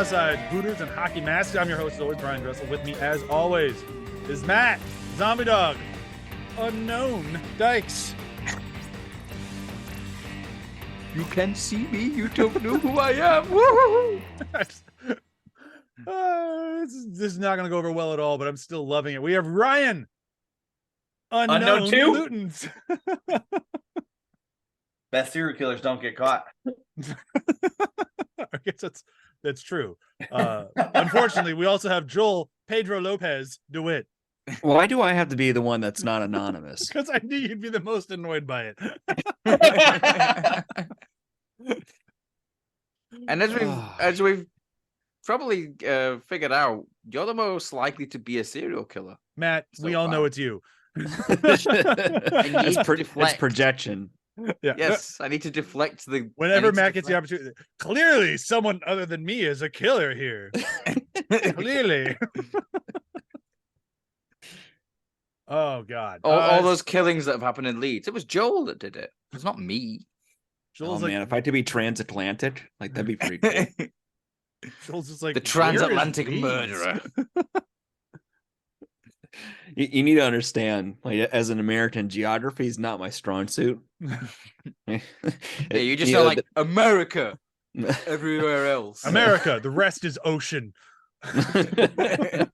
Southside Hooters and Hockey Mask. I'm your host, as always, Bryan Dressel. With me, as always, is Matt, Zombie Dog, Unknown, Dykes. You can see me. You don't know who I am. Woo-hoo-hoo. This is not going to go over well at all, but I'm still loving it. We have Ryan, Unknown too? Lootens. Best serial killers don't get caught. I guess that's true. Unfortunately, we also have Joel, Pedro Lopez, Dewitte. Why do I have to be the one that's not anonymous? Because I knew you'd be the most annoyed by it. And as we've probably figured out, you're the most likely to be a serial killer. Matt, we all know it's you. It's projection. Yeah. Yes, I need to deflect Whenever Matt gets the opportunity, clearly someone other than me is a killer here. Clearly. Oh God! All those killings that have happened in Leeds, it was Joel that did it. It's not me. Joel's man, if I had to be transatlantic, like that'd be pretty cool. Joel's just like the transatlantic murderer. You need to understand, like, as an American, geography is not my strong suit. Yeah, you just sound like America everywhere else. America, the rest is ocean. The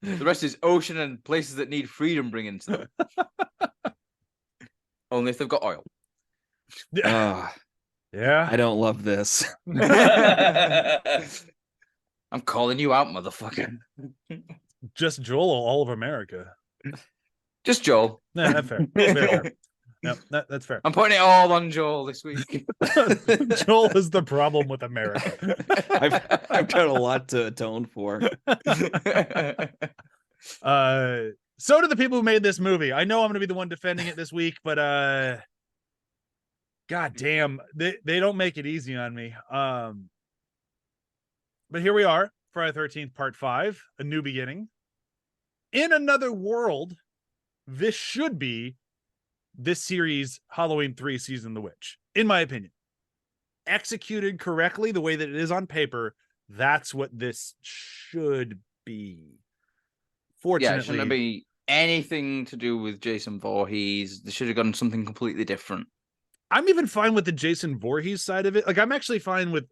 rest is ocean and places that need freedom bringing to them. Only if they've got oil. Yeah. I don't love this. I'm calling you out, motherfucker. Just Joel or all of America? Just Joel. Yeah, that's fair. Fair. Yep, that's fair. I'm putting it all on Joel this week. Joel is the problem with America. I've done a lot to atone for. So do the people who made this movie. I know I'm going to be the one defending it this week, but God damn, they don't make it easy on me. But here we are, Friday the 13th, Part 5, A New Beginning. In another world, this should be this series, Halloween 3 Season of the Witch, in my opinion. Executed correctly, the way that it is on paper, that's what this should be. Fortunately, yeah, it shouldn't be anything to do with Jason Voorhees. They should have done something completely different. I'm even fine with the Jason Voorhees side of it. Like, I'm actually fine with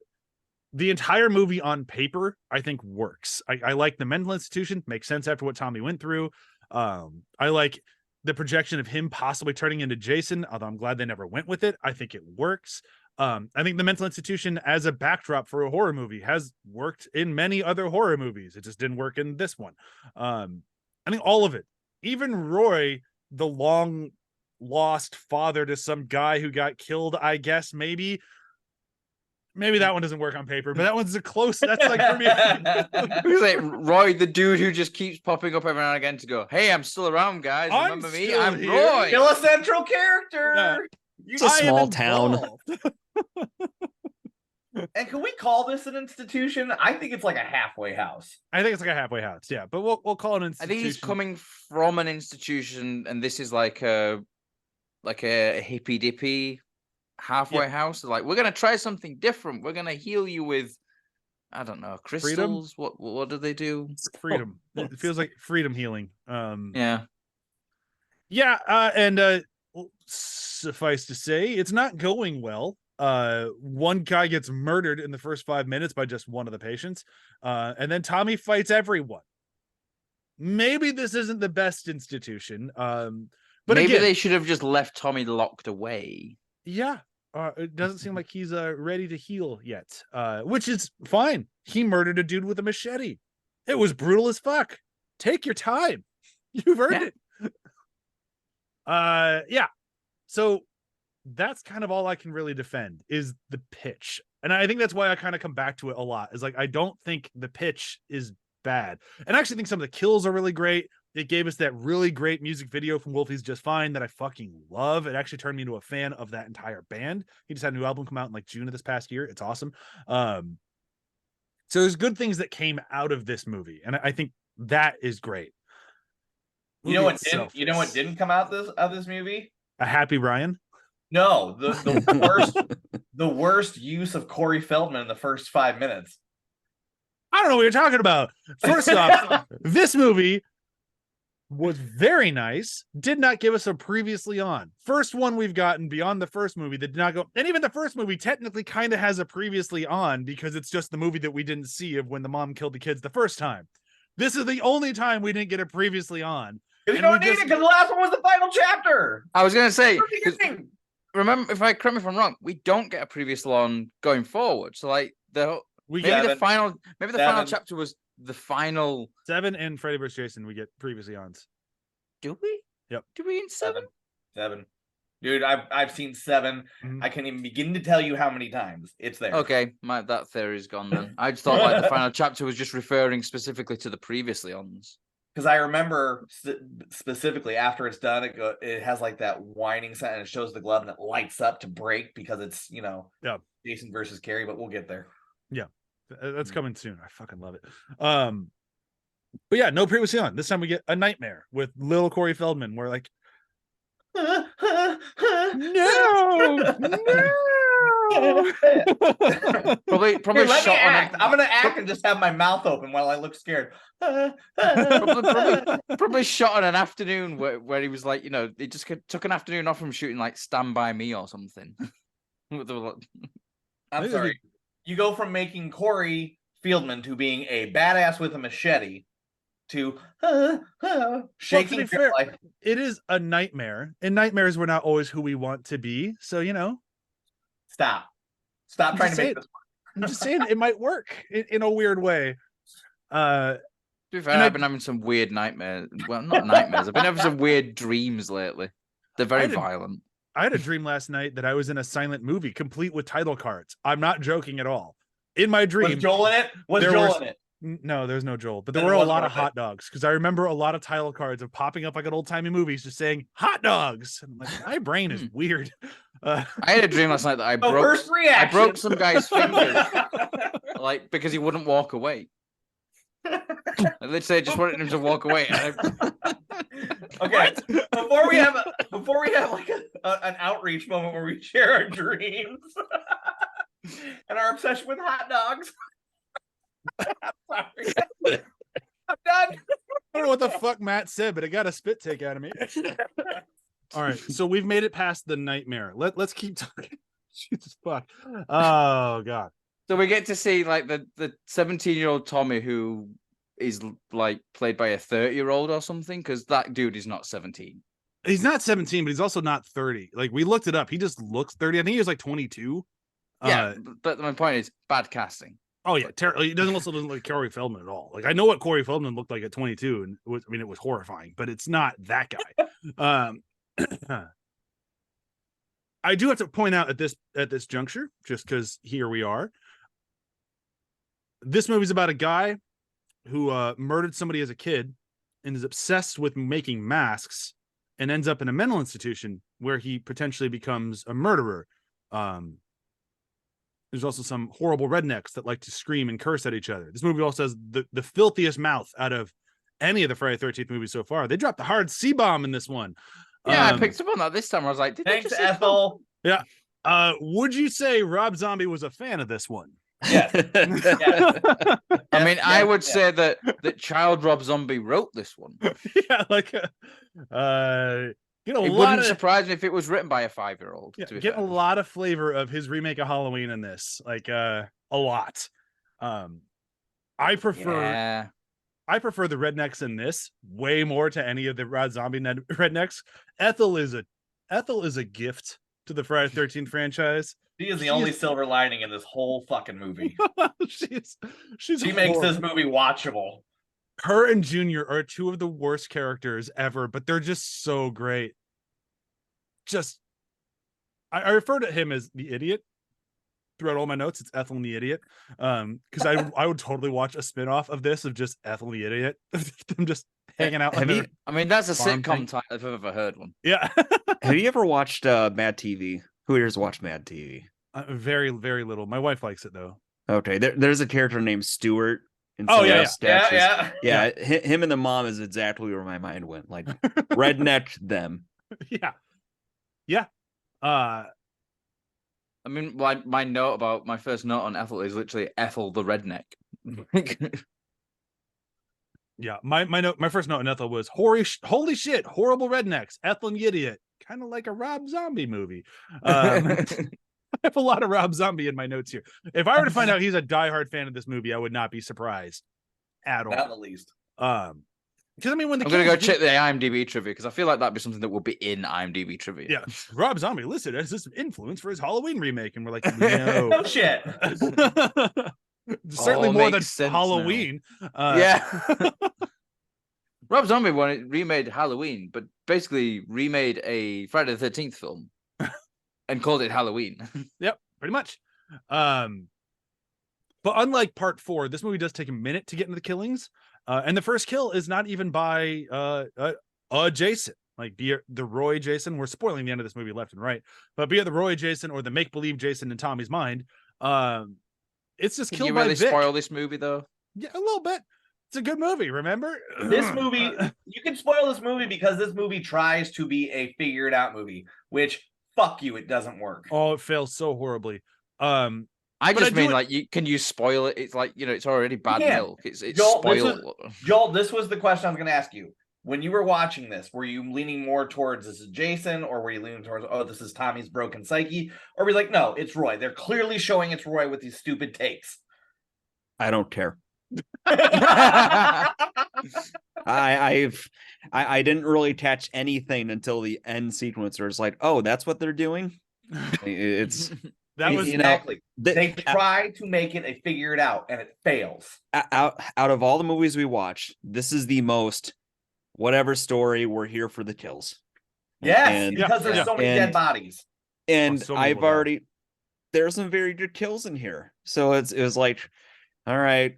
the entire movie on paper. I think works. I like the mental institution. Makes sense after what Tommy went through. I like the projection of him possibly turning into Jason, although I'm glad they never went with it. I think it works. I think the mental institution as a backdrop for a horror movie has worked in many other horror movies. It just didn't work in this one. I think all of it, even Roy, the long lost father to some guy who got killed, I guess, maybe that one doesn't work on paper, but that one's a close. That's like for me. Who's like Roy, the dude who just keeps popping up every now and again to go, "Hey, I'm still around, guys. Remember me? I'm here. Roy." Kill a central character. Yeah. It's a small town. And can we call this an institution? I think it's like a halfway house. I think it's like a halfway house, yeah. But we'll call it an institution. I think he's coming from an institution, and this is like a hippy dippy halfway house. Like, we're gonna try something different. We're gonna heal you with, I don't know, crystals. Freedom? What do they do? Freedom. It feels like freedom healing. Yeah. And suffice to say, it's not going well. One guy gets murdered in the first 5 minutes by just one of the patients, and then Tommy fights everyone. Maybe this isn't the best institution, but maybe again, they should have just left Tommy locked away. Yeah, it doesn't seem like he's ready to heal yet, which is fine. He murdered a dude with a machete. It was brutal as fuck. Take your time. You've earned it. Yeah. So that's kind of all I can really defend is the pitch. And I think that's why I kind of come back to it a lot. Is like, I don't think the pitch is bad. And I actually think some of the kills are really great. It gave us that really great music video from Wolfie's Just Fine that I fucking love. It actually turned me into a fan of that entire band. He just had a new album come out in like June of this past year. It's awesome. So there's good things that came out of this movie. And I think that is great. You know what didn't come out of this movie? A happy Ryan. No, the worst use of Corey Feldman in the first 5 minutes. I don't know what you're talking about. First off, this movie was very nice. Did not give us a previously on. First one we've gotten beyond the first movie that did not go. And even the first movie technically kind of has a previously on because it's just the movie that we didn't see of when the mom killed the kids the first time. This is the only time we didn't get a previously on. You don't need it because the last one was the final chapter. I was going to say, remember, correct me if I'm wrong, we don't get a previous on going forward. So like maybe the final chapter was the final 7 and Freddy vs. Jason. We get previously ons. Do we? Yep. Do we in 7? 7. Dude, I've seen 7. Mm-hmm. I can't even begin to tell you how many times it's there. Okay, that theory's gone then. I just thought like the final chapter was just referring specifically to the previously ons. Because I remember specifically after it's done, it has like that whining sound and it shows the glove and it lights up to break because it's, Jason versus Carrie, but we'll get there. Yeah, that's coming soon. I fucking love it. But yeah, no previously on. This time we get a nightmare with little Corey Feldman. We're like, no. probably Here, let me act. I'm gonna act and just have my mouth open while I look scared. probably shot on an afternoon where he was like, he just took an afternoon off from shooting like Stand By Me or something. I'm sorry. You go from making Corey Feldman to being a badass with a machete to shaking. Well, to be fair, it is a nightmare, and nightmares were not always who we want to be. So Stop trying to make this work. I'm just saying it might work in a weird way. To be fair, I've been having some weird nightmares. Well, not nightmares. I've been having some weird dreams lately. They're very violent. I had a dream last night that I was in a silent movie, complete with title cards. I'm not joking at all. In my dream, was Joel in it? Was Joel in it? No, there's no Joel, but there were a lot of hot dogs because I remember a lot of title cards of popping up like an old timey movies, just saying hot dogs. And I'm like, my brain is weird. I had a dream last night that I broke some guy's fingers, like because he wouldn't walk away. Let's say I just wanted him to walk away. Okay, before we have like an outreach moment where we share our dreams and our obsession with hot dogs. I'm sorry. I'm done. I don't know what the fuck Matt said, but it got a spit take out of me. All right, so we've made it past the nightmare. Let's keep talking. Jesus fuck. Oh god. So we get to see like the 17-year-old Tommy who is like played by a 30-year-old or something, because that dude is not 17. He's not 17, but he's also not 30. Like we looked it up. He just looks 30. I think he was like 22. Yeah, but my point is bad casting. Oh yeah, he doesn't look like Corey Feldman at all. Like I know what Corey Feldman looked like at 22, and it was horrifying, but it's not that guy. I do have to point out at this juncture, just because here we are. This movie's about a guy who murdered somebody as a kid and is obsessed with making masks and ends up in a mental institution where he potentially becomes a murderer. There's also some horrible rednecks that like to scream and curse at each other. This movie also has the filthiest mouth out of any of the Friday the 13th movies so far. They dropped the hard C-bomb in this one. Yeah, I picked up on that this time. I was like, thanks, Ethel. Yeah. Would you say Rob Zombie was a fan of this one? Yes. I mean, I would say that child Rob Zombie wrote this one. Yeah, like it wouldn't surprise me if it was written by a 5-year-old. Yeah, get a lot of flavor of his remake of Halloween in this, like a lot. I prefer the rednecks in this way more to any of the Rob Zombie rednecks. Ethel is a gift to the Friday the 13th franchise. She is the only silver lining in this whole fucking movie. she makes this movie watchable. Her and Junior are two of the worst characters ever, but they're just so great. I refer to him as the idiot throughout all my notes. It's Ethel and the Idiot. Because I would totally watch a spin-off of this of just Ethel and the Idiot. Them just hanging out. I mean, that's a sitcom title if I've ever heard one. Yeah. Have you ever watched Mad TV? Who here's watched Mad TV? Very, very little. My wife likes it though. Okay, there's a character named Stuart. Yeah. Him and the mom is exactly where my mind went. Like redneck them. Yeah. Uh, I mean, my note about my first note on Ethel is literally Ethel the redneck. yeah, my first note on Ethel was holy shit, horrible rednecks, Ethel and Idiot, kind of like a Rob Zombie movie. I have a lot of Rob Zombie in my notes here. If I were to find out he's a diehard fan of this movie, I would not be surprised at all. Not the least. Because I mean, when I'm gonna go check the IMDb trivia because I feel like that'd be something that would be in IMDb trivia. Yeah, Rob Zombie listed as this influence for his Halloween remake, and we're like, no, No shit. Certainly All more than makes sense Halloween. Yeah. Rob Zombie remade Halloween, but basically remade a Friday the 13th film and called it Halloween. Yep, pretty much. But unlike part 4, this movie does take a minute to get into the killings. And the first kill is not even by Jason. Like, be it the Roy Jason. We're spoiling the end of this movie left and right. But be it the Roy Jason or the make-believe Jason in Tommy's mind, it's just killed by Vic. Can you really spoil this movie, though? Yeah, a little bit. It's a good movie, remember? This movie, you can spoil this movie because this movie tries to be a figured out movie, which, fuck you, it doesn't work. Oh, it fails so horribly. I just mean, like, can you spoil it? It's like, it's already bad milk. It's Joel, spoiled. Joel, this was the question I was going to ask you. When you were watching this, were you leaning more towards this is Jason, or were you leaning towards, oh, this is Tommy's broken psyche? Or were you like, no, it's Roy. They're clearly showing it's Roy with these stupid takes. I don't care. I didn't really attach anything until the end sequence where it's like, oh, that's what they're doing. It's that was exactly. They try to make it a figure it out, and it fails. Out of all the movies we watch, this is the most whatever story. We're here for the kills. Yes, because there's so many dead bodies. And I've already there's some very good kills in here, so it was like, all right,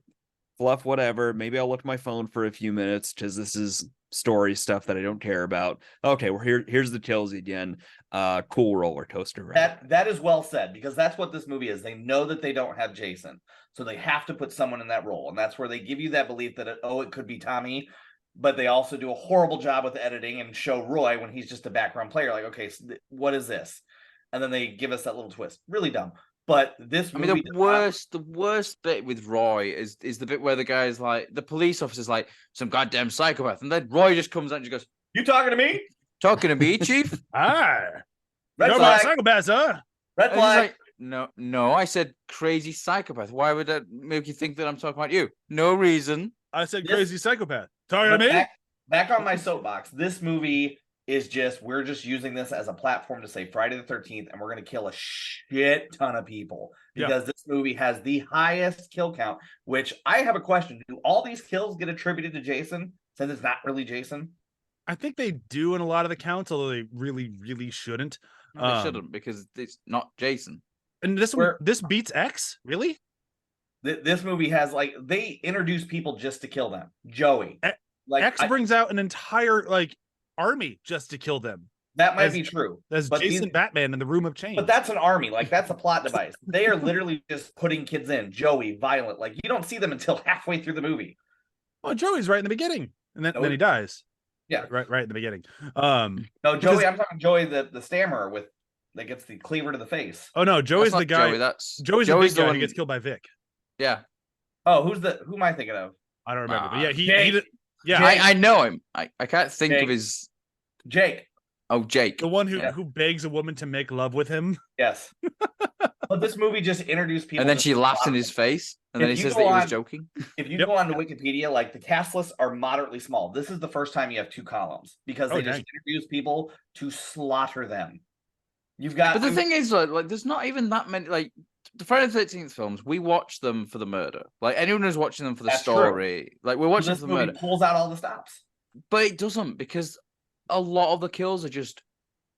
fluff, whatever. Maybe I'll look at my phone for a few minutes because this is story stuff that I don't care about. Okay, well, here's the kills again. Cool roller coaster ride. That is well said, because that's what this movie is. They know that they don't have Jason, so they have to put someone in that role, and that's where they give you that belief that it could be Tommy, but they also do a horrible job with editing and show Roy when he's just a background player. Like, okay, so what is this? And then they give us that little twist. Really dumb. But this movie, I mean, the worst bit with Roy is the bit where the guy's like, the police officer's like, some goddamn psychopath, and then Roy just comes out and just goes, "You talking to me? Talking to me, Chief? Red You're flag. psychopath, huh? Red flag." Like, no, I said crazy psychopath. Why would that make you think that I'm talking about you? No reason. I said crazy psychopath. Talking to me? Back on my soapbox. This movie is we're just using this as a platform to say Friday the 13th, and we're going to kill a shit ton of people because this movie has the highest kill count, which I have a question. Do all these kills get attributed to Jason since it's not really Jason? I think they do in a lot of the counts, although they really, really shouldn't. No, they shouldn't, because it's not Jason. And this beats X? Really? This movie has, like, they introduce people just to kill them. Joey. X brings out an entire, army just to kill them. That might be true. That's Jason Batman in the Room of Change. But that's an army. Like, that's a plot device. They are literally just putting kids in. Joey, violent. Like, you don't see them until halfway through the movie. Well, Joey's right in the beginning. And then he dies. Yeah. Right in the beginning. No, Joey, I'm talking Joey the stammerer that gets the cleaver to the face. Oh no, Joey's the guy. Joey's the big guy who gets killed by Vic. Yeah. Oh, who am I thinking of? I don't remember. But he yeah, I know him. I can't think of his Jake. Oh, Jake. The one who begs a woman to make love with him. Yes. But this movie just introduced people. And then she laughs in his face. And then he says that he was joking. If you go on to Wikipedia, like, the cast lists are moderately small. This is the first time you have 2 columns because they just introduce people to slaughter them. But the thing is, like, there's not even that many, like, the Friday the 13th films, we watch them for the murder. Like, anyone who's watching them for the story, true. Like, we're watching for the murder. Pulls out all the stops. But it doesn't, because a lot of the kills are just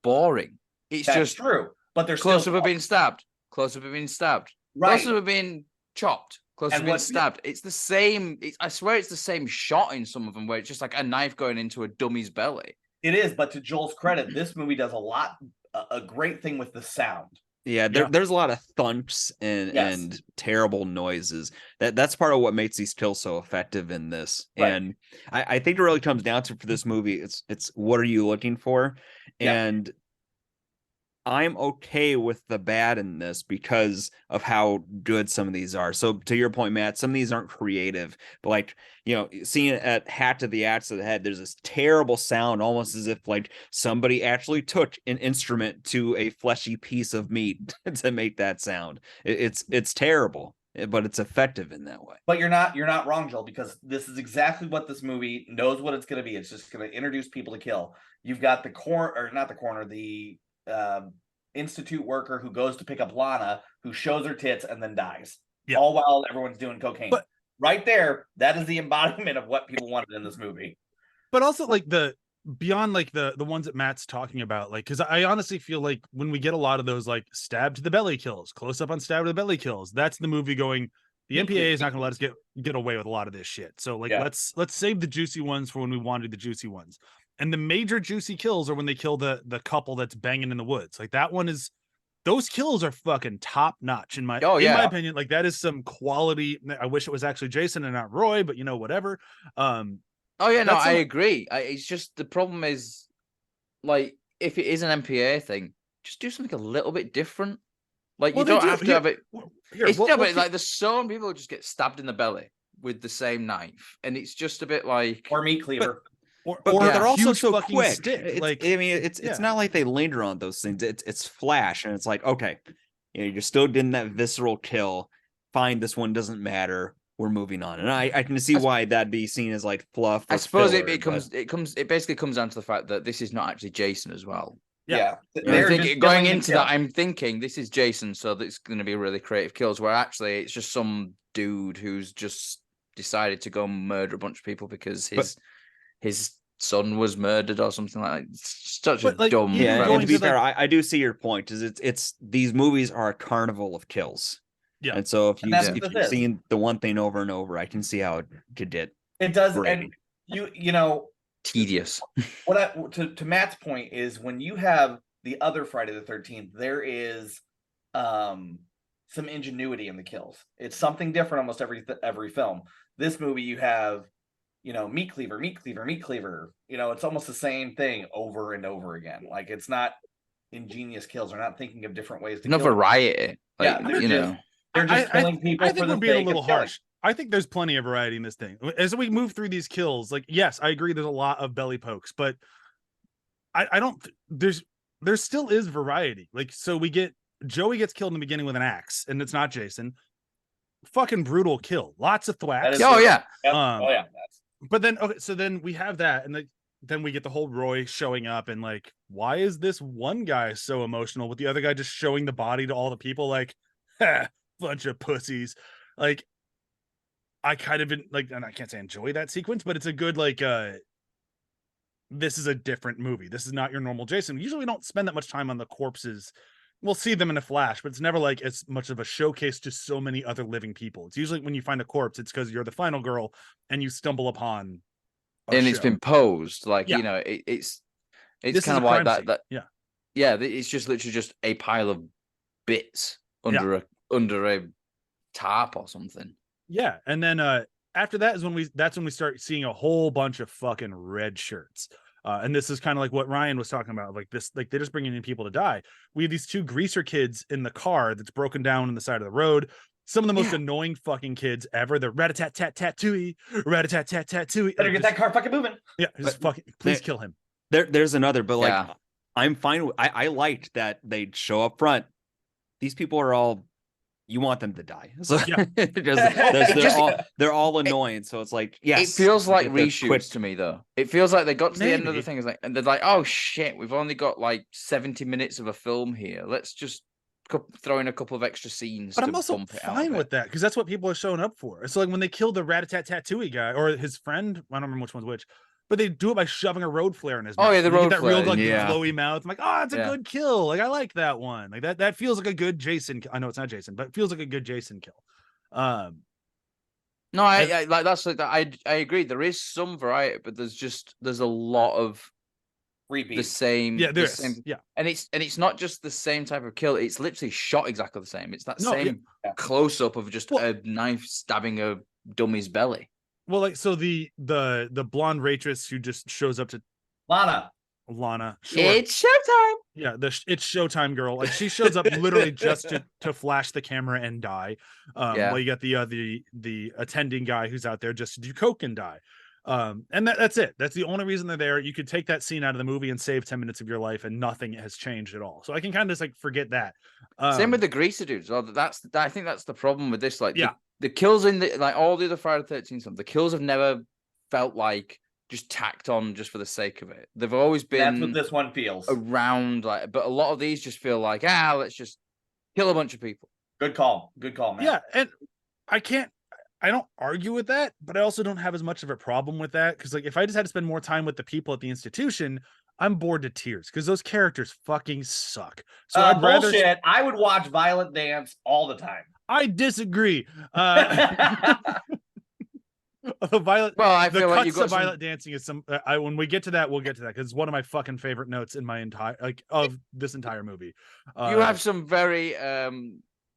boring. That's just true. But they're close up of being stabbed. Close up of being stabbed. Right. Close up of being chopped. Close up of being stabbed. It's the same. I swear it's the same shot in some of them where it's just like a knife going into a dummy's belly. It is, but to Joel's credit, this movie does a great thing with the sound. Yeah, there's a lot of thumps and terrible noises. That's part of what makes these kills so effective in this. Right. And I think it really comes down to, for this movie, it's what are you looking for? Yeah. And I'm okay with the bad in this because of how good some of these are. So to your point, Matt, some of these aren't creative, but like, seeing it at hat to the axe to the head, there's this terrible sound, almost as if like somebody actually took an instrument to a fleshy piece of meat to make that sound. It's terrible, but it's effective in that way. But you're not wrong, Joel, because this is exactly what this movie knows what it's going to be. It's just going to introduce people to kill. You've got the institute worker who goes to pick up Lana, who shows her tits and then dies. Yeah. All while everyone's doing cocaine. But right there, that is the embodiment of what people wanted in this movie. But also like beyond like the ones that Matt's talking about, like, because I honestly feel like when we get a lot of those like stab to the belly kills, close up on stab to the belly kills, that's the movie going, the MPAA is not going to let us get away with a lot of this shit. So like, let's save the juicy ones for when we wanted the juicy ones. And the major juicy kills are when they kill the couple that's banging in the woods. Like that one is, those kills are fucking top notch in my opinion. Like that is some quality. I wish it was actually Jason and not Roy, but whatever. I agree. It's just the problem is, like, if it is an MPA thing, just do something a little bit different. Like, you don't have to have it. Like, there's so many people who just get stabbed in the belly with the same knife, and it's just a bit like, or meat cleaver. But they're also so quick. It's not like they linger on those things. It's flash, and it's like, okay, you're still getting that visceral kill. Fine, this one doesn't matter. We're moving on, and I can see why that'd be seen as like fluff. I suppose it basically comes down to the fact that this is not actually Jason as well. Yeah. Going into that, I'm thinking this is Jason, so it's going to be really creative kills. Where actually it's just some dude who's just decided to go murder a bunch of people because his son was murdered or something like that. It's such a dumb. Yeah, and to be fair, I do see your point. Is it's these movies are a carnival of kills. Yeah, and so if you've seen the one thing over and over, I can see how it could get. It does, great. And tedious. To Matt's point is when you have the other Friday the 13th, there is some ingenuity in the kills. It's something different almost every film. This movie you have meat cleaver. It's almost the same thing over and over again. Like it's not ingenious kills. They're not thinking of different ways to kill. No variety. Like, they're just killing people. I think we're being a little harsh. I think there's plenty of variety in this thing. As we move through these kills, like, yes, I agree there's a lot of belly pokes, but I don't, there still is variety. Like, so we get, Joey gets killed in the beginning with an axe, and it's not Jason. Fucking brutal kill. Lots of thwacks. But then, okay, so then we have that, and then we get the whole Roy showing up, and like, why is this one guy so emotional with the other guy just showing the body to all the people? Like, bunch of pussies. Like, I kind of like, and I can't say enjoy that sequence, but it's a good like. This is a different movie. This is not your normal Jason. Usually, we don't spend that much time on the corpses. We'll see them in a flash, but it's never like as much of a showcase to so many other living people. It's usually when you find a corpse, it's because you're the final girl and you stumble upon. It's been posed like it's kind of like that. It's just literally just a pile of bits under a tarp or something. Yeah, and then after that is when we start seeing a whole bunch of fucking red shirts. And this is kind of like what Ryan was talking about, like this, like they're just bringing in people to die. We have these two greaser kids in the car that's broken down on the side of the road. Some of the most annoying fucking kids ever. They're rat-a-tat-tat-tat-tooey, rat-a-tat-tat-tat-tooey. Better get that car fucking moving. Yeah, just fucking please kill him. There's another, but like I'm fine with. I liked that they'd show up front. These people are all. You want them to die. So they're all annoying. So it's like, yes. It feels like reshoots to me, though. It feels like they got to the end of the thing, and they're like, oh shit, we've only got like 70 minutes of a film here. Let's just throw in a couple of extra scenes. But I'm also fine with that because that's what people are showing up for. It's like when they killed the rat-a-tat-tat-tooey guy or his friend. I don't remember which one's which. But they do it by shoving a road flare in his mouth. Oh yeah, the road flare. That real like flowy mouth. I'm like, oh, it's a good kill. Like I like that one. Like that feels like a good Jason. I know it's not Jason, but it feels like a good Jason kill. No, I like that's like that. I agree. There is some variety, but there's a lot of repeat. The same. Yeah, and it's not just the same type of kill. It's literally shot exactly the same. It's that same close up of just a knife stabbing a dummy's belly. Well, like so the blonde waitress who just shows up to Lana. Lana. Sure. It's showtime. Yeah, it's Showtime girl. Like she shows up literally just to flash the camera and die. Yeah. Well, you got the attending guy who's out there just to do coke and die. And that's it. That's the only reason they're there. You could take that scene out of the movie and save 10 minutes of your life, and nothing has changed at all. So I can kind of just like forget that. Same with the greaser dudes. Well, I think that's the problem with this. Like, yeah, the kills in the like all the other Friday the 13th films, the kills have never felt like just tacked on just for the sake of it. They've always been. That's what this one feels. Around, like, but a lot of these just feel like, let's just kill a bunch of people. Good call, man. Yeah, and I don't argue with that, but I also don't have as much of a problem with that because, like, if I just had to spend more time with the people at the institution, I'm bored to tears because those characters fucking suck. So I'd rather. Bullshit. I would watch Violent Dance all the time. I disagree. Violent. Well, I the feel like cuts you've got of Violent Dancing is some. When we get to that, we'll get to that because it's one of my fucking favorite notes in my entire of this entire movie. You have some very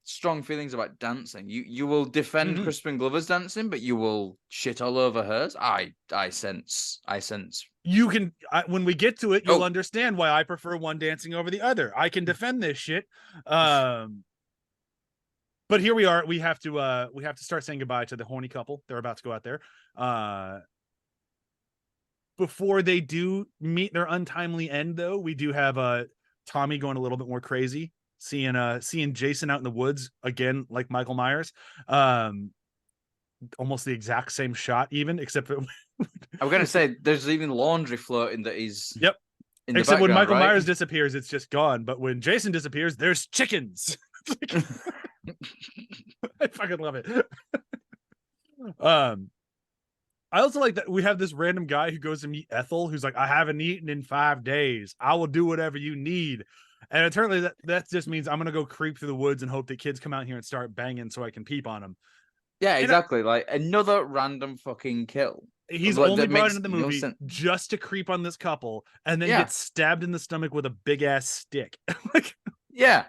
strong feelings about dancing. You will defend Crispin Glover's dancing, but you will shit all over hers. I sense. You can when we get to it, you'll understand why I prefer one dancing over the other. I can defend this shit. But here we are. We have to start saying goodbye to the horny couple. They're about to go out there. Before they do meet their untimely end, though, we do have Tommy going a little bit more crazy, seeing Jason out in the woods again, like Michael Myers. Almost the exact same shot, even except for I'm gonna say there's even laundry floating that is. Yep. Except when Michael Myers disappears, it's just gone. But when Jason disappears, there's chickens. I fucking love it. I also like that we have this random guy who goes to meet Ethel, who's like, I haven't eaten in 5 days. I will do whatever you need. And apparently that just means I'm gonna go creep through the woods and hope that kids come out here and start banging so I can peep on them. Yeah, exactly. Like another random fucking kill. He's only brought into the movie just to creep on this couple and then get stabbed in the stomach with a big ass stick. Like, yeah.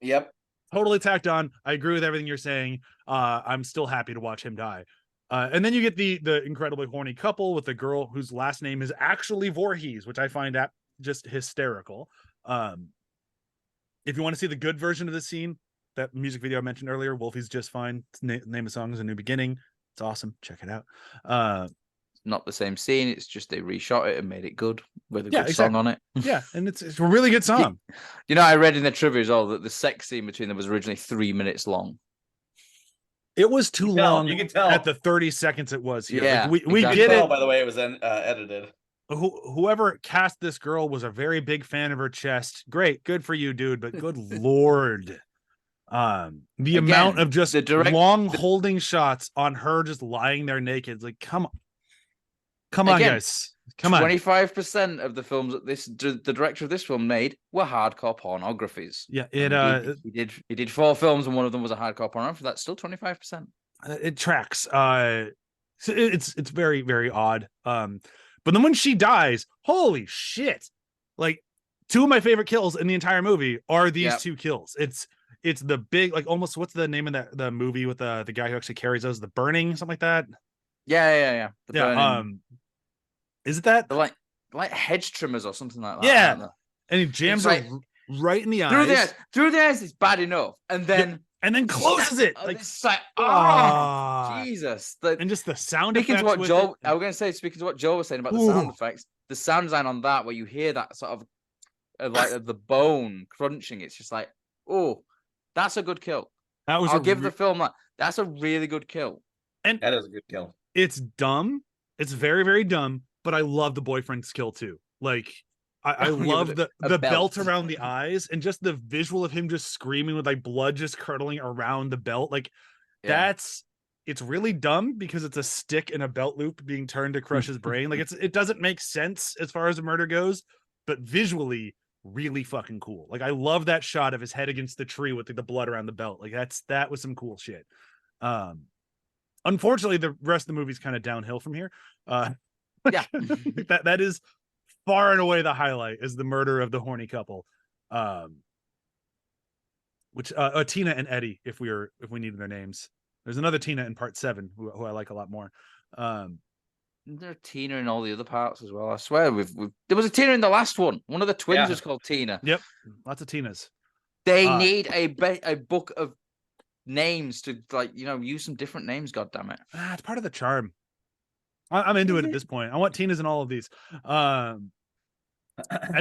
Yep. Totally tacked on. I agree with everything you're saying. I'm still happy to watch him die. And then you get the incredibly horny couple with the girl whose last name is actually Voorhees, which I find that just hysterical. If you want to see the good version of the scene, that music video I mentioned earlier, Wolfie's Just Fine. Name of the song is A New Beginning. It's awesome. Check it out. Not the same scene. It's just they reshot it and made it good with a good song on it. Yeah, and it's a really good song. You know, I read in the trivia as well that the sex scene between them was originally 3 minutes long. It was too long. You can tell at the 30 seconds it was here. Yeah, like we get it. By the way, it was edited. Whoever cast this girl was a very big fan of her chest. Great, good for you, dude. But good lord, the amount of just long holding shots on her just lying there naked. Like, come on, guys. Come on. 25% of the films that the director of this film made were hardcore pornographies. Yeah, he did 4 films and one of them was a hardcore pornography. That's still 25%. It tracks. So it's very, very odd. But then when she dies, holy shit! Like 2 of my favorite kills in the entire movie are these 2 kills. It's the big, like, almost, what's the name of the movie with the guy who actually carries those, The Burning, something like that. Yeah. Burning. Is it that? They're like hedge trimmers or something like that. Yeah. And he jams her right in the eyes. Through the eyes is bad enough. And then closes it. Like, it's like, Jesus. And just the sound speaking effects. To what Joel, I was going to say, speaking to what Joel was saying about the sound effects, the sound design on that, where you hear that sort of like the bone crunching, it's just like, oh, that's a good kill. I'll give the film that. That's a really good kill. And that is a good kill. It's dumb. It's very, very dumb. But I love the boyfriend's kill too. Like, I love the belt around the eyes and just the visual of him just screaming with like blood just curdling around the belt. Like, it's really dumb because it's a stick in a belt loop being turned to crush his brain. Like, it doesn't make sense as far as the murder goes, but visually really fucking cool. Like, I love that shot of his head against the tree with the blood around the belt. Like, that was some cool shit. Unfortunately, the rest of the movie's kind of downhill from here. Yeah. that is far and away the highlight, is the murder of the horny couple. Which Tina and Eddie, if we needed their names. There's another Tina in part 7 who I like a lot more. there Tina in all the other parts as well? I swear there was a Tina in the last one. One of the twins was called Tina. Yep, lots of Tinas. They need a book of names to use some different names. God damn it! It's part of the charm. I'm into it at this point. I want Tinas in all of these. And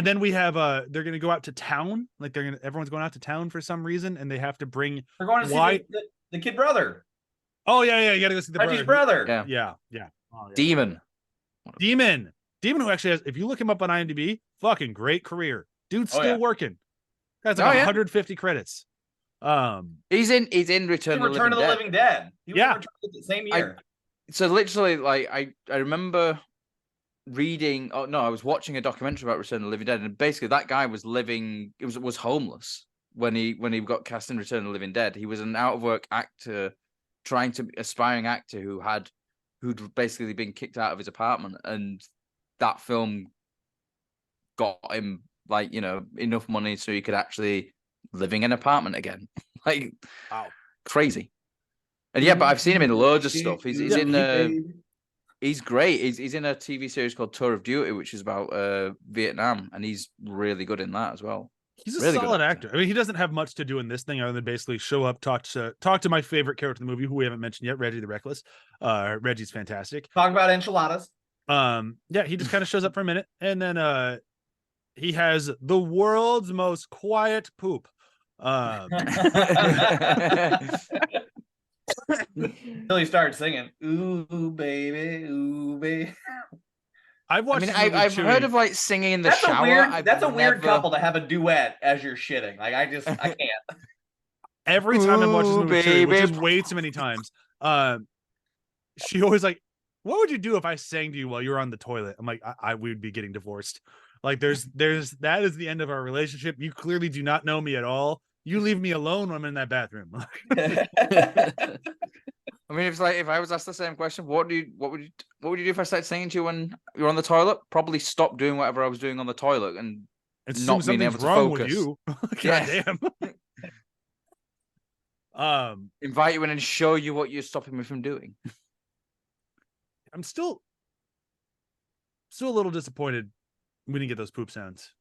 then we have they're gonna go out to town. Like everyone's going out to town for some reason, and they have to bring. We're going to see the kid brother. Oh yeah, you gotta go see the Reggie's brother. Yeah. Oh, yeah. Demon, who actually has, if you look him up on IMDb, fucking great career. Dude's still working. Guy's like 150 credits. He's in Return of the Living Dead. He was in Return of the same year. So literally, like I remember reading. Oh no, I was watching a documentary about Return of the Living Dead, and basically that guy was living. Was homeless when he got cast in Return of the Living Dead. He was an out of work actor, aspiring actor who'd basically been kicked out of his apartment, and that film got him enough money so he could actually living in an apartment again. Like, wow, crazy. And but I've seen him in loads of stuff. He's great. He's in a TV series called Tour of Duty, which is about Vietnam, and he's really good in that as well. He's a really solid actor. I mean, he doesn't have much to do in this thing other than basically show up, talk to my favorite character in the movie, who we haven't mentioned yet, Reggie the Reckless. Reggie's fantastic. Talk about enchiladas. He just kind of shows up for a minute, and then he has the world's most quiet poop. Until he starts singing, "Ooh baby, ooh baby." I've heard of singing in the shower. That's a weird couple to have a duet as you're shitting. Like I can't. Every time I watch this movie, Chewy, which is way too many times, she always like, "What would you do if I sang to you while you were on the toilet?" I'm like, I would be getting divorced. Like there's that is the end of our relationship. You clearly do not know me at all. You leave me alone when I'm in that bathroom. I mean, if I was asked the same question, what would you do if I started singing to you when you're on the toilet? Probably stop doing whatever I was doing on the toilet and not being able to focus. With you. God damn. Invite you in and show you what you're stopping me from doing. I'm still a little disappointed we didn't get those poop sounds.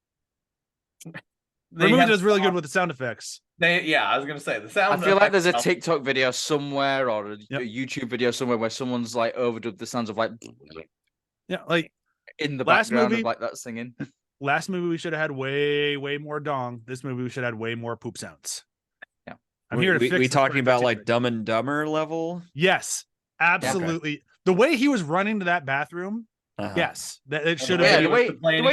The movie does really good with the sound effects. I was gonna say the sound. I feel like there's a TikTok video somewhere or a YouTube video somewhere where someone's overdubbed the sounds of like in the last background movie, of that singing. Last movie we should have had way more dong. This movie we should have had way more poop sounds. Yeah, I'm here to fix. We talking about like Dumb and Dumber level? Yes, absolutely. Yeah, okay. The way he was running to that bathroom. Yes, that it should have. Yeah, the way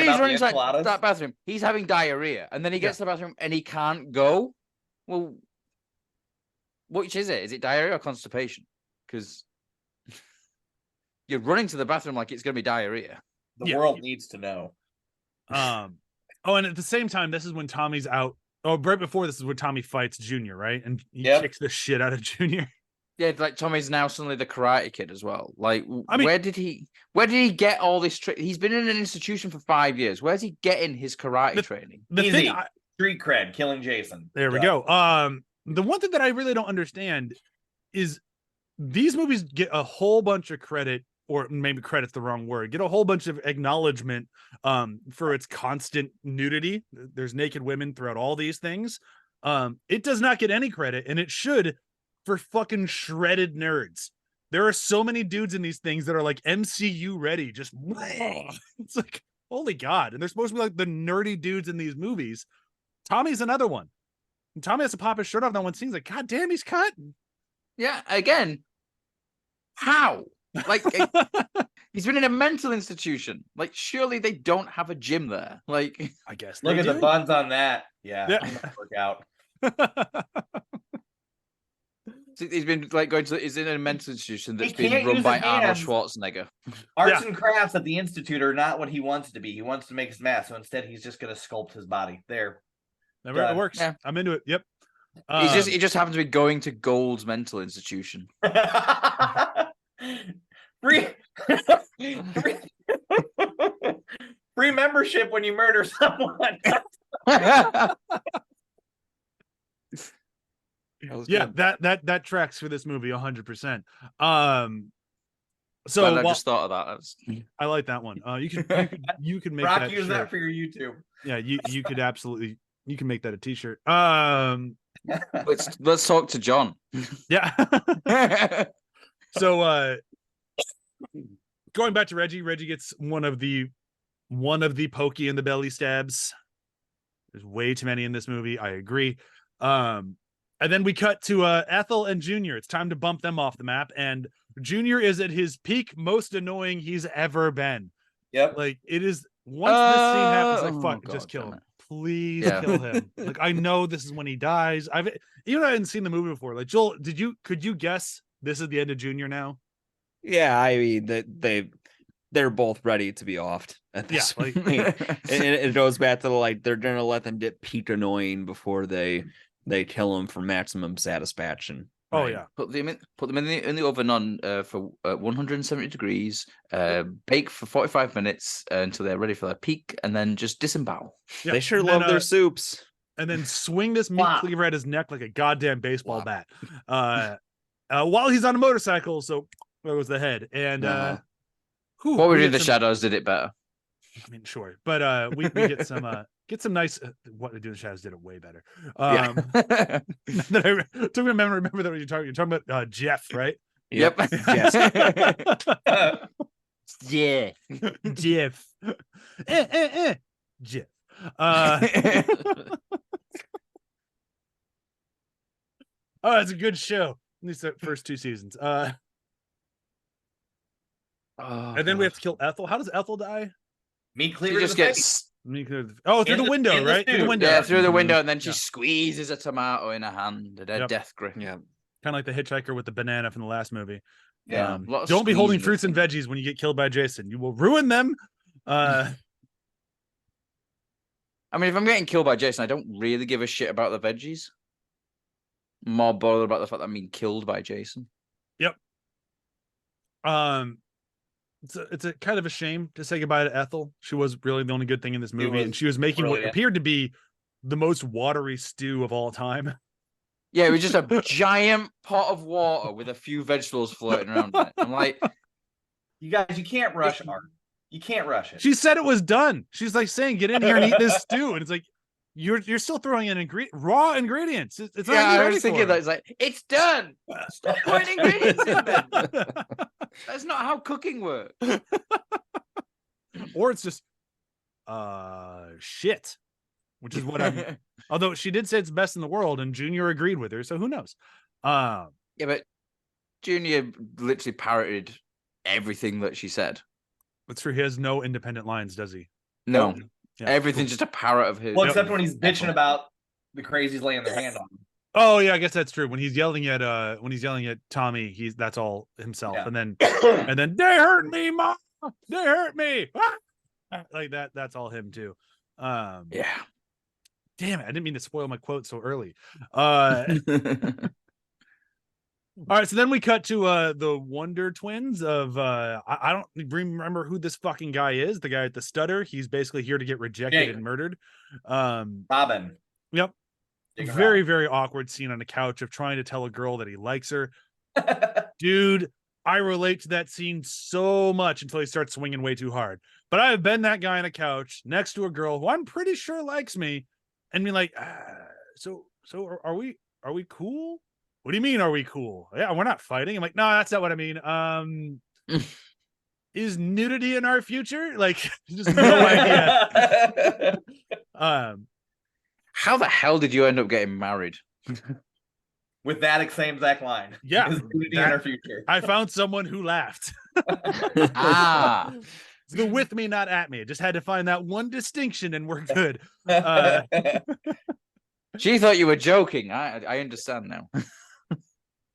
he's running to that bathroom, he's having diarrhea, and then he gets to the bathroom and he can't go. Well, which is it? Is it diarrhea or constipation? Because you're running to the bathroom like it's going to be diarrhea. The world needs to know. And at the same time, this is when Tommy's out. Oh, right before this is when Tommy fights Junior, right? And he kicks the shit out of Junior. Yeah, like Tommy's now suddenly the Karate Kid as well. Like, I mean, where did he get all this? He's been in an institution for 5 years. Where's he getting his karate training? Easy. Street cred, killing Jason. There we go. The one thing that I really don't understand is these movies get a whole bunch of credit, or maybe credit's the wrong word, get a whole bunch of acknowledgement for its constant nudity. There's naked women throughout all these things. It does not get any credit, and it should. For fucking shredded nerds. There are so many dudes in these things that are like MCU ready. Just it's like, holy God. And they're supposed to be like the nerdy dudes in these movies. Tommy's another one. And Tommy has to pop his shirt off in that one scene. He's like, God damn, he's cut. Yeah, again. How? Like he's been in a mental institution. Like, surely they don't have a gym there. Like, I guess. Look at the buns on that. Yeah. Work out. He's been he's in a mental institution that's been run by Arnold Schwarzenegger. Arts and crafts at the Institute are not what he wants to be. He wants to make his mask, so instead he's just going to sculpt his body. There. It works. Yeah. I'm into it. Yep. He just happens to be going to Gold's mental institution. Free membership when you murder someone. Yeah, that tracks for this movie 100%. So Glad I while- just thought of that. That's... I like that one. You can make Brock, that use shirt. that for your YouTube. Yeah, you could absolutely you can make that a t-shirt. Let's talk to John. Yeah. So going back to Reggie gets one of the pokey in the belly stabs. There's way too many in this movie. I agree. And then we cut to Ethel and Junior. It's time to bump them off the map. And Junior is at his peak, most annoying he's ever been. Yep. Like it is once this scene happens, like Oh, fuck, God, just kill damn him. it. Please Yeah. kill him. Like I know this is when he dies. I hadn't seen the movie before. Like Joel, could you guess this is the end of Junior now? Yeah, I mean they're both ready to be offed at this Yeah, like- point. And it goes back to like they're gonna let them get peak annoying before they kill them for maximum satisfaction. Oh right? yeah. Put them in the oven on for 170 degrees. Bake for 45 minutes until they're ready for their peak, and then just disembowel. Yeah. They sure And love then, their soups. and then swing this meat Wow. cleaver at his neck like a goddamn baseball Wow. bat. While he's on a motorcycle, so there was the head. And Uh-huh. What we did in the some, shadows did it better. I mean, sure, but we get some nice. What we do in the shadows did it way better. Yeah. Then I to remember that when you're talking about Jeff, right? Yep. Yes. Yeah. Jeff. Jeff. Oh, it's a good show. At least the first two seasons. And then we have to kill Ethel. How does Ethel die? Meat She cleaver. just to the face. gets Oh, through In the the- window, in the right? Through the stew. window. through the Mhm. window, and then she Yeah. squeezes a tomato in her hand at her Yep. death grip. Yeah. Kind of like the hitchhiker with the banana from the last movie. Yeah. A lot of Don't be holding squeezing fruits of and veggies when you get killed by Jason. You will ruin them. I mean, if I'm getting killed by Jason, I don't really give a shit about the veggies. I'm more bothered about the fact that I'm being killed by Jason. It's a kind of a shame to say goodbye to Ethel. She was really the only good thing in this movie, and was she was making what brilliant. appeared to be the most watery stew of all time. Yeah, it was just a giant pot of water with a few vegetables floating around in it. I'm like, You guys, you can't rush art. You can't rush it. She said it was done. She's like saying, "Get in here and eat this stew," and it's like you're still throwing in raw ingredients. It's not yeah, even I ready was thinking for that it. it's like, it's done. Stop putting ingredients in there. That's not how cooking works. Or it's just shit, which is what I'm. Although she did say it's best in the world, and Junior agreed with her, so who knows? Yeah, but Junior literally parroted everything that she said. It's true. He has no independent lines, does he? No, Yeah. everything's just a parrot of his. Well, except when he's bitching about the crazies laying their hand on him. Oh yeah, I guess that's true. When he's yelling at Tommy, that's all himself. Yeah. And then they hurt me, Mom. They hurt me. Ah! Like that. That's all him too. Yeah. Damn it! I didn't mean to spoil my quote so early. All right, so then we cut to the Wonder Twins of I don't remember who this fucking guy is. The guy at the stutter. He's basically here to get rejected Jake. and murdered. Robin. Yep. Jake and Very, very awkward scene on a couch of trying to tell a girl that he likes her. Dude, I relate to that scene so much until he starts swinging way too hard. But I have been that guy on a couch next to a girl who I'm pretty sure likes me, and be like, so are we cool? What do you mean, are we cool? Yeah, we're not fighting. I'm like, no, that's not what I mean. Is nudity in our future? Like, just no idea. How the hell did you end up getting married? With that same exact line. Yeah, Is nudity in that- our future. I found someone who laughed. Ah, It's the with me, not at me. Just had to find that one distinction, and we're good. she thought you were joking. I understand now.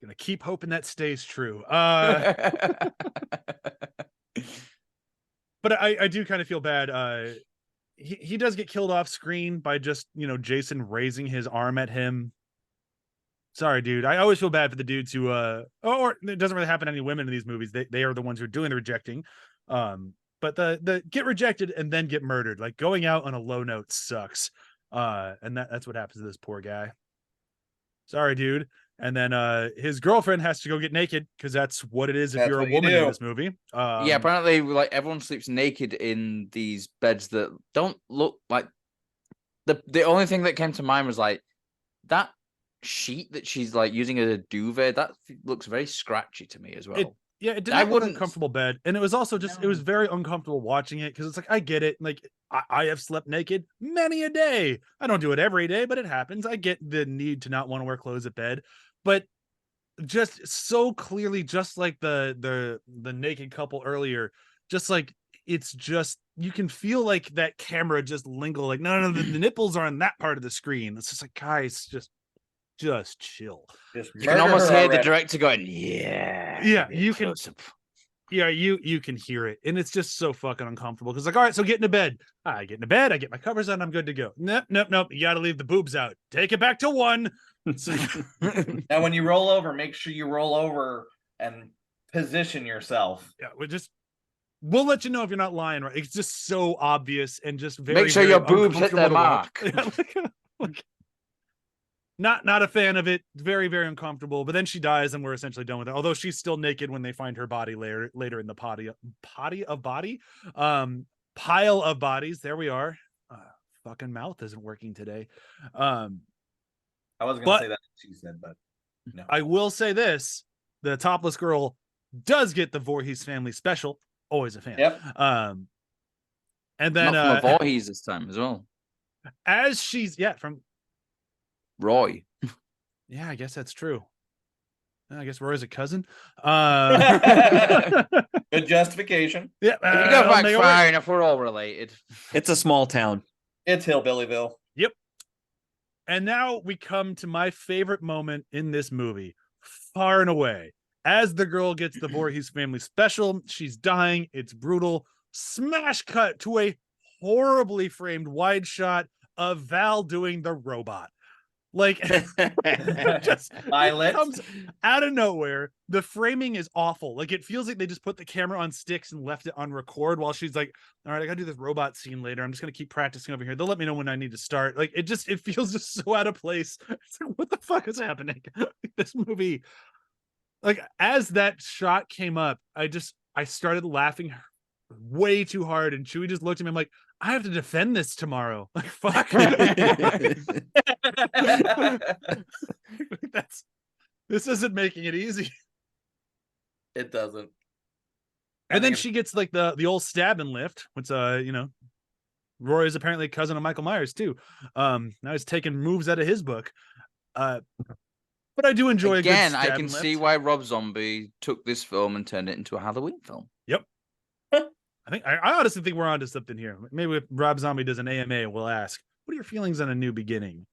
Gonna keep hoping that stays true. But I do kind of feel bad. He does get killed off screen by just, Jason raising his arm at him. Sorry, dude. I always feel bad for the dudes who or it doesn't really happen to any women in these movies. They are the ones who are doing the rejecting. But the get rejected and then get murdered, like going out on a low note sucks. And that's what happens to this poor guy. Sorry, dude. And then his girlfriend has to go get naked because that's what it is if That's you're a what you woman in do. this movie. Yeah, apparently, like everyone sleeps naked in these beds that don't look like the only thing that came to mind was like that sheet that she's like using as a duvet. That looks very scratchy to me as well. It did I not look a wouldn't- comfortable bed, and it was also just it was very uncomfortable watching it because it's like I get it, like I have slept naked many a day. I don't do it every day, but it happens. I get the need to not want to wear clothes at bed, but just so clearly, just like the naked couple earlier, just like it's just you can feel like that camera just lingle like no the nipples are on that part of the screen. It's just like guys, just chill. Just You can murder almost her hear the already. director going, "Yeah, Yeah, give me a you can- close-up." Yeah, you can hear it, and it's just so fucking uncomfortable. Because like, all right, so get into bed. I get into bed, I get my covers on, I'm good to go. Nope. You got to leave the boobs out. Take it back to one. Now, when you roll over, make sure you roll over and position yourself. Yeah, we'll let you know if you're not lying. Right? It's just so obvious and just very. Make sure very your boobs hit their uncomfortable to watch. mark. Yeah, like, not a fan of it. Very very uncomfortable. But then she dies, and we're essentially done with it. Although she's still naked when they find her body later in the pile of bodies. There we are. Fucking mouth isn't working today. I wasn't But- gonna say that she said, but no. I will say this: the topless girl does get the Voorhees family special. Always a fan. Yep. And then Not from a Voorhees this time as well. as she's from Roy. I guess that's true. I guess Roy's a cousin. Good justification. Yeah, If you go I'll back make it far work. enough, we're all related. It's a small town. It's Hillbillyville. And now we come to my favorite moment in this movie, far and away. As the girl gets the Voorhees family special, she's dying. It's brutal. Smash cut to a horribly framed wide shot of Val doing the robot. Like, just Violet. comes out of nowhere. The framing is awful. Like, it feels like they just put the camera on sticks and left it on record while she's like, all right, I gotta do this robot scene later. I'm just gonna keep practicing over here. They'll let me know when I need to start. Like, it feels just so out of place. It's like, what the fuck is happening? This movie, like, as that shot came up, I started laughing way too hard, and Chewie just looked at me. I'm like, I have to defend this tomorrow. Like, fuck. This isn't making it easy. It doesn't. And then she gets like the old stab and lift, which Roy is apparently a cousin of Michael Myers too. Now he's taking moves out of his book. But I do enjoy Again, a good I stab can and see lift. why Rob Zombie took this film and turned it into a Halloween film. I honestly think we're onto something here. Maybe if Rob Zombie does an AMA, we'll ask, what are your feelings on A New Beginning?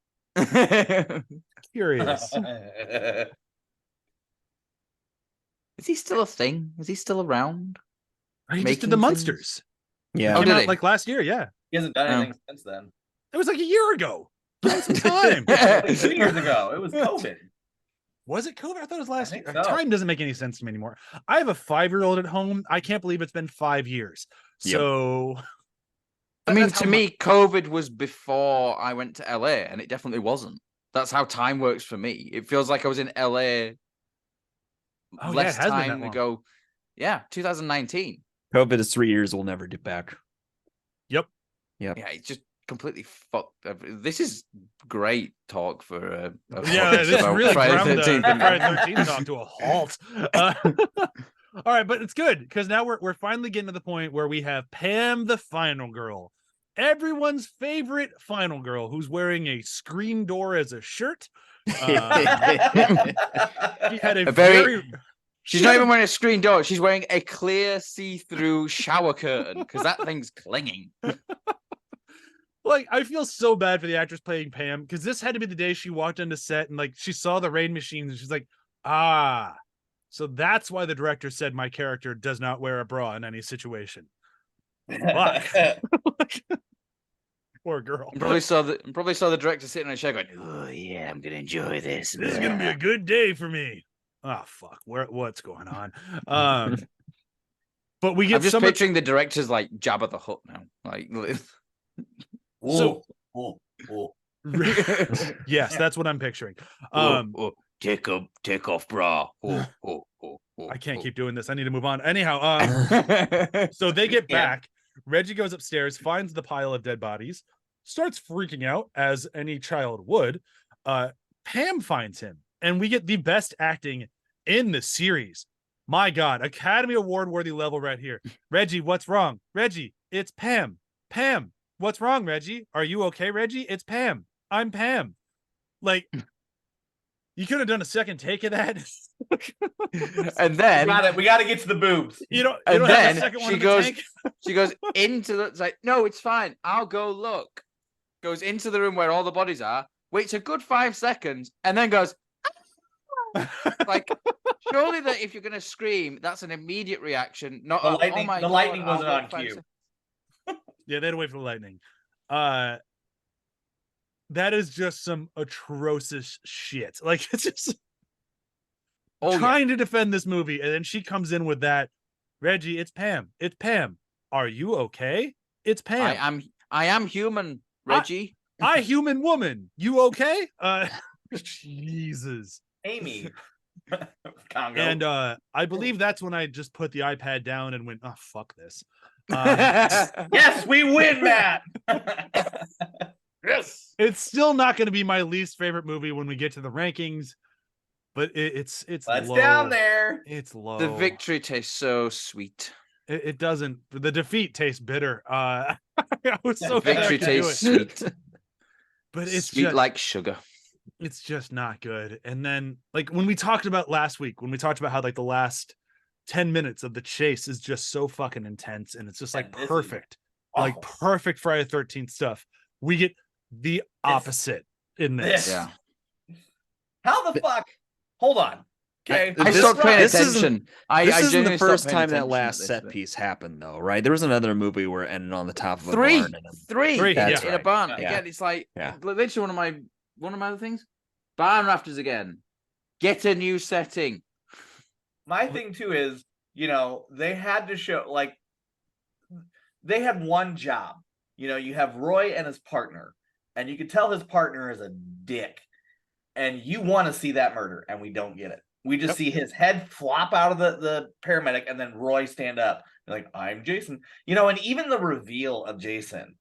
Curious. Is he still a thing? Is he still around? He just did Making the things? Munsters. Yeah. Oh, Came did out he? like last year, yeah. He hasn't done anything since then. It was like a year ago. Give him some time. Like 2 years ago. It was COVID. Was it COVID? I thought it was last I year. think so. Time doesn't make any sense to me anymore. I have a 5-year-old at home. I can't believe it's been 5 years. Yep. So, I mean, that's to how me, COVID was before I went to LA, and it definitely wasn't. That's how time works for me. It feels like I was in LA Oh, yeah, less it has been that time long. ago. Yeah, 2019. COVID is 3 years. We'll never get back. Yep. Yeah, it's just completely fucked up. This is great talk for a Yeah, podcast this about really Friday ground the 13th. Friday 13th talk to a halt. All right, but it's good because now we're finally getting to the point where we have Pam, the final girl, everyone's favorite final girl, who's wearing a screen door as a shirt. She had a A very- very She's she not had even a- wearing a screen door. She's wearing a clear see-through shower curtain because that thing's clinging. like I feel so bad for the actress playing Pam because this had to be the day she walked into set and like she saw the rain machines and she's like, so that's why the director said my character does not wear a bra in any situation. Fuck. Poor girl. And probably saw the director sitting in a chair going, "Oh yeah, I'm gonna enjoy this. This is gonna be a good day for me. Oh fuck, what's going on? But we get I'm just so much. picturing the director's like Jabba the Hutt now. Like, So- Ooh, ooh. Yes, that's what I'm picturing. oh, take off bra. I can't keep doing this. I need to move on. Anyhow, so they get Yeah. back. Reggie goes upstairs, finds the pile of dead bodies, starts freaking out as any child would. Pam finds him, and we get the best acting in the series. My God, Academy Award worthy level right here. Reggie, what's wrong? Reggie, it's Pam. Pam, what's wrong, Reggie? Are you okay, Reggie? It's Pam. I'm Pam. Like, you could have done a second take of that. And then We got to get to the boobs. You don't And have a then second one she in the goes- tank? she goes into the. It's like, no, it's fine. I'll go look. Goes into the room where all the bodies are. Waits a good 5 seconds, and then goes. Like, surely that if you're gonna scream, that's an immediate reaction. Not The a, lightning- oh my the God, lightning I'll wasn't wait on 5 cue. seconds. Yeah, they had to wait for the lightning. That is just some atrocious shit. Like, it's just trying to defend this movie, and then she comes in with that. Reggie, it's Pam. It's Pam. Are you okay? It's Pam. I am human, Reggie. I human woman. You okay? Jesus. Amy. Congo. And I believe that's when I just put the iPad down and went, oh, fuck this. Yes, we win, Matt. Yes. It's still not going to be my least favorite movie when we get to the rankings, but it's It's low. down there. It's low. The victory tastes so sweet. It doesn't. The defeat tastes bitter. I was so The glad Victory I could do tastes it, sweet. but it's Sweet just, like sugar. it's just not good. And then, like, when we talked about last week, when we talked about how like the last 10 minutes of the chase is just so fucking intense, and it's just like And this is perfect, awful. perfect Friday the 13th stuff. We get the opposite in this. this. Yeah. How the fuck? Hold on. Okay. I This- stopped paying this isn't- attention. This I isn't the genuinely stopped first paying time that attention last at this set bit. piece happened, though, right? There was another movie where it ended on the top of a Three, barn. Three, That's in a right. barn. Yeah. Again, it's like Yeah. literally one of my other things. Barn rafters again. Get a new setting. My thing too is, they had to show, like, they had one job. You have Roy and his partner, and you could tell his partner is a dick, and you want to see that murder, and we don't get it. We just see his head flop out of the paramedic, and then Roy stand up like, I'm Jason. And even the reveal of Jason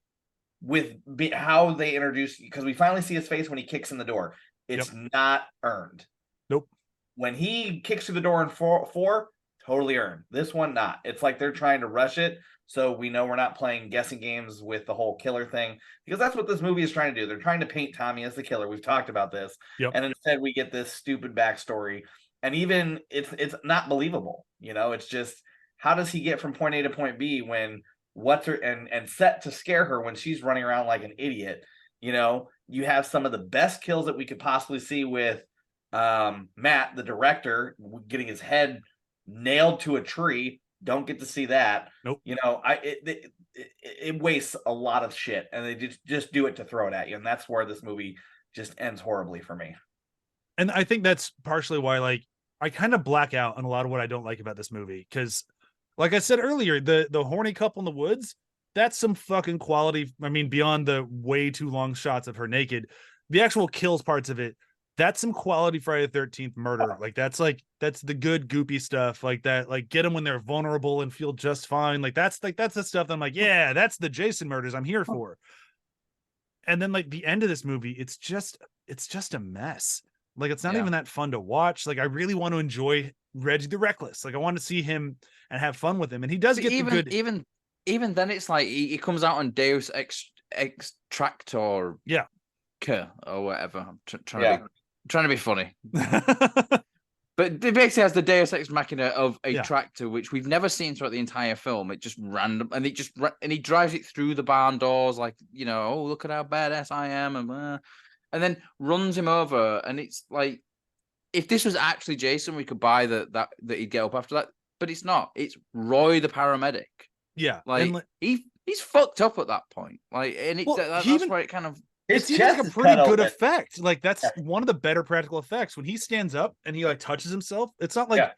with how they introduce, because we finally see his face when he kicks in the door. It's not earned. Nope. When he kicks through the door in four, totally earned. This one, not. It's like they're trying to rush it, so we know we're not playing guessing games with the whole killer thing, because that's what this movie is trying to do. They're trying to paint Tommy as the killer. We've talked about this. Yep. And instead we get this stupid backstory. And even it's not believable. It's just, how does he get from point A to point B when and set to scare her when she's running around like an idiot? You have some of the best kills that we could possibly see with Matt, the director, getting his head nailed to a tree. Don't get to see that. Nope. It wastes a lot of shit, and they just do it to throw it at you, and that's where this movie just ends horribly for me. And I think that's partially why, like, I kind of black out on a lot of what I don't like about this movie, because, like I said earlier, the horny couple in the woods, that's some fucking quality. I mean, beyond the way too long shots of her naked, the actual kills parts of it, that's some quality Friday the 13th murder. Like, that's the good goopy stuff, like that, like, get them when they're vulnerable and feel just fine. That's the stuff that I'm like, yeah, that's the Jason murders I'm here for. And then, like, the end of this movie, it's just a mess. Like, it's not even that fun to watch. Like, I really want to enjoy Reggie the Reckless. Like, I want to see him and have fun with him. And he does get even, the good. Even then, it's like he comes out on Deus Extractor, or whatever. I'm trying to be funny, but it basically has the Deus Ex Machina of a tractor, which we've never seen throughout the entire film. It just random, and he drives it through the barn doors, like, oh, look at how badass I am, and then runs him over. And it's like, if this was actually Jason, we could buy that he'd get up after that, but it's not. It's Roy the paramedic. Yeah, like, he's fucked up at that point. Like, and that's where it kind of. It's even like a pretty good effect. Like, that's one of the better practical effects when he stands up and he like touches himself. It's not like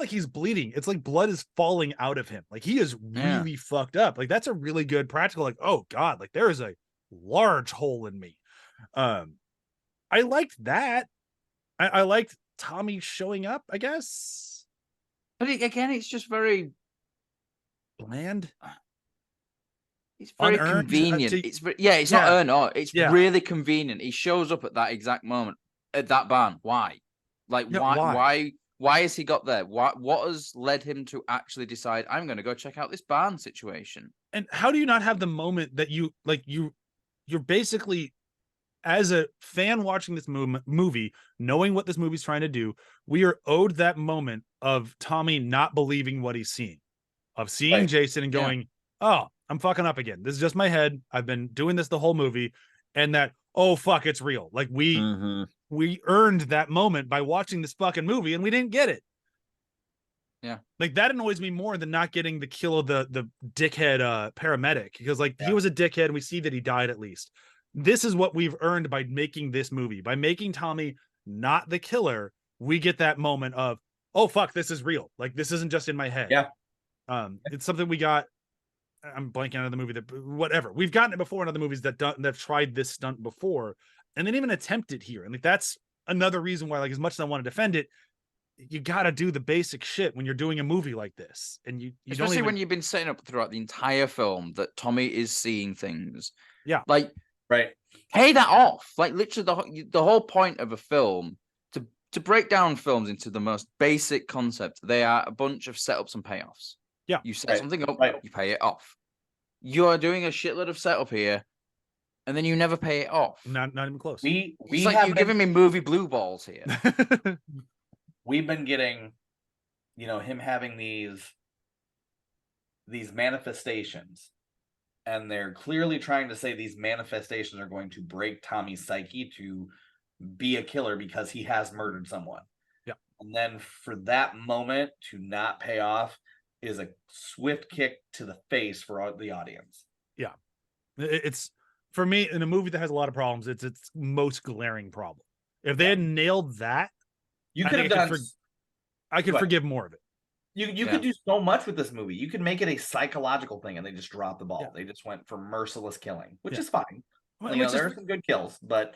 he's bleeding. It's like blood is falling out of him. Like, he is really fucked up. Like, that's a really good practical. Like, oh God, like there is a large hole in me. I liked that, I liked Tommy showing up, I guess. But again, it's just very Bland. It's very Unearned, convenient. It's not earned. It's really convenient. He shows up at that exact moment at that barn. Why? Like, why has he got there? What has led him to actually decide I'm going to go check out this barn situation? And how do you not have the moment that you're basically, as a fan watching this movie, knowing what this movie's trying to do, we are owed that moment of Tommy not believing what he's seeing, of seeing Jason and going, oh, I'm fucking up again. This is just my head. I've been doing this the whole movie. And that, oh, fuck, it's real. Like we earned that moment by watching this fucking movie and we didn't get it. Yeah. Like that annoys me more than not getting the kill of the dickhead paramedic, because he was a dickhead and we see that he died at least. This is what we've earned by making this movie. By making Tommy not the killer, we get that moment of, oh, fuck, this is real. Like, this isn't just in my head. Yeah. It's something we got. I'm blanking on the movie that whatever. We've gotten it before in other movies that have tried this stunt before and then even attempt it here. And like, that's another reason why, like, as much as I want to defend it, you got to do the basic shit when you're doing a movie like this. And you especially when you've been setting up throughout the entire film that Tommy is seeing things. Yeah. Like, right. Pay that off. Like, literally the whole point of a film, to break down films into the most basic concept, they are a bunch of setups and payoffs. Yeah. You set something up, you pay it off. You are doing a shitload of setup here, and then you never pay it off. Not even close. It's like you're giving me movie blue balls here. We've been getting, him having these manifestations, and they're clearly trying to say these manifestations are going to break Tommy's psyche to be a killer because he has murdered someone. Yeah. And then for that moment to not pay off is a swift kick to the face for the audience. Yeah. It's, for me, in a movie that has a lot of problems, it's its most glaring problem. If they had nailed that, you could have done. I could forgive more of it. You could do so much with this movie. You could make it a psychological thing, and they just dropped the ball. Yeah. They just went for merciless killing, which is fine. Well, there are some good kills, but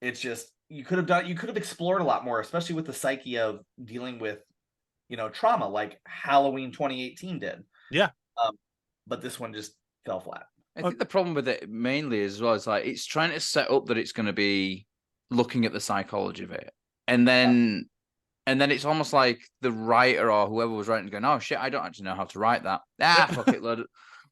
it's just you could have explored a lot more, especially with the psyche of dealing with trauma like Halloween 2018 did. Yeah. But this one just fell flat. I think the problem with it mainly as well is like it's trying to set up that it's going to be looking at the psychology of it, and then it's almost like the writer or whoever was writing going, oh shit, I don't actually know how to write that. Fuck it,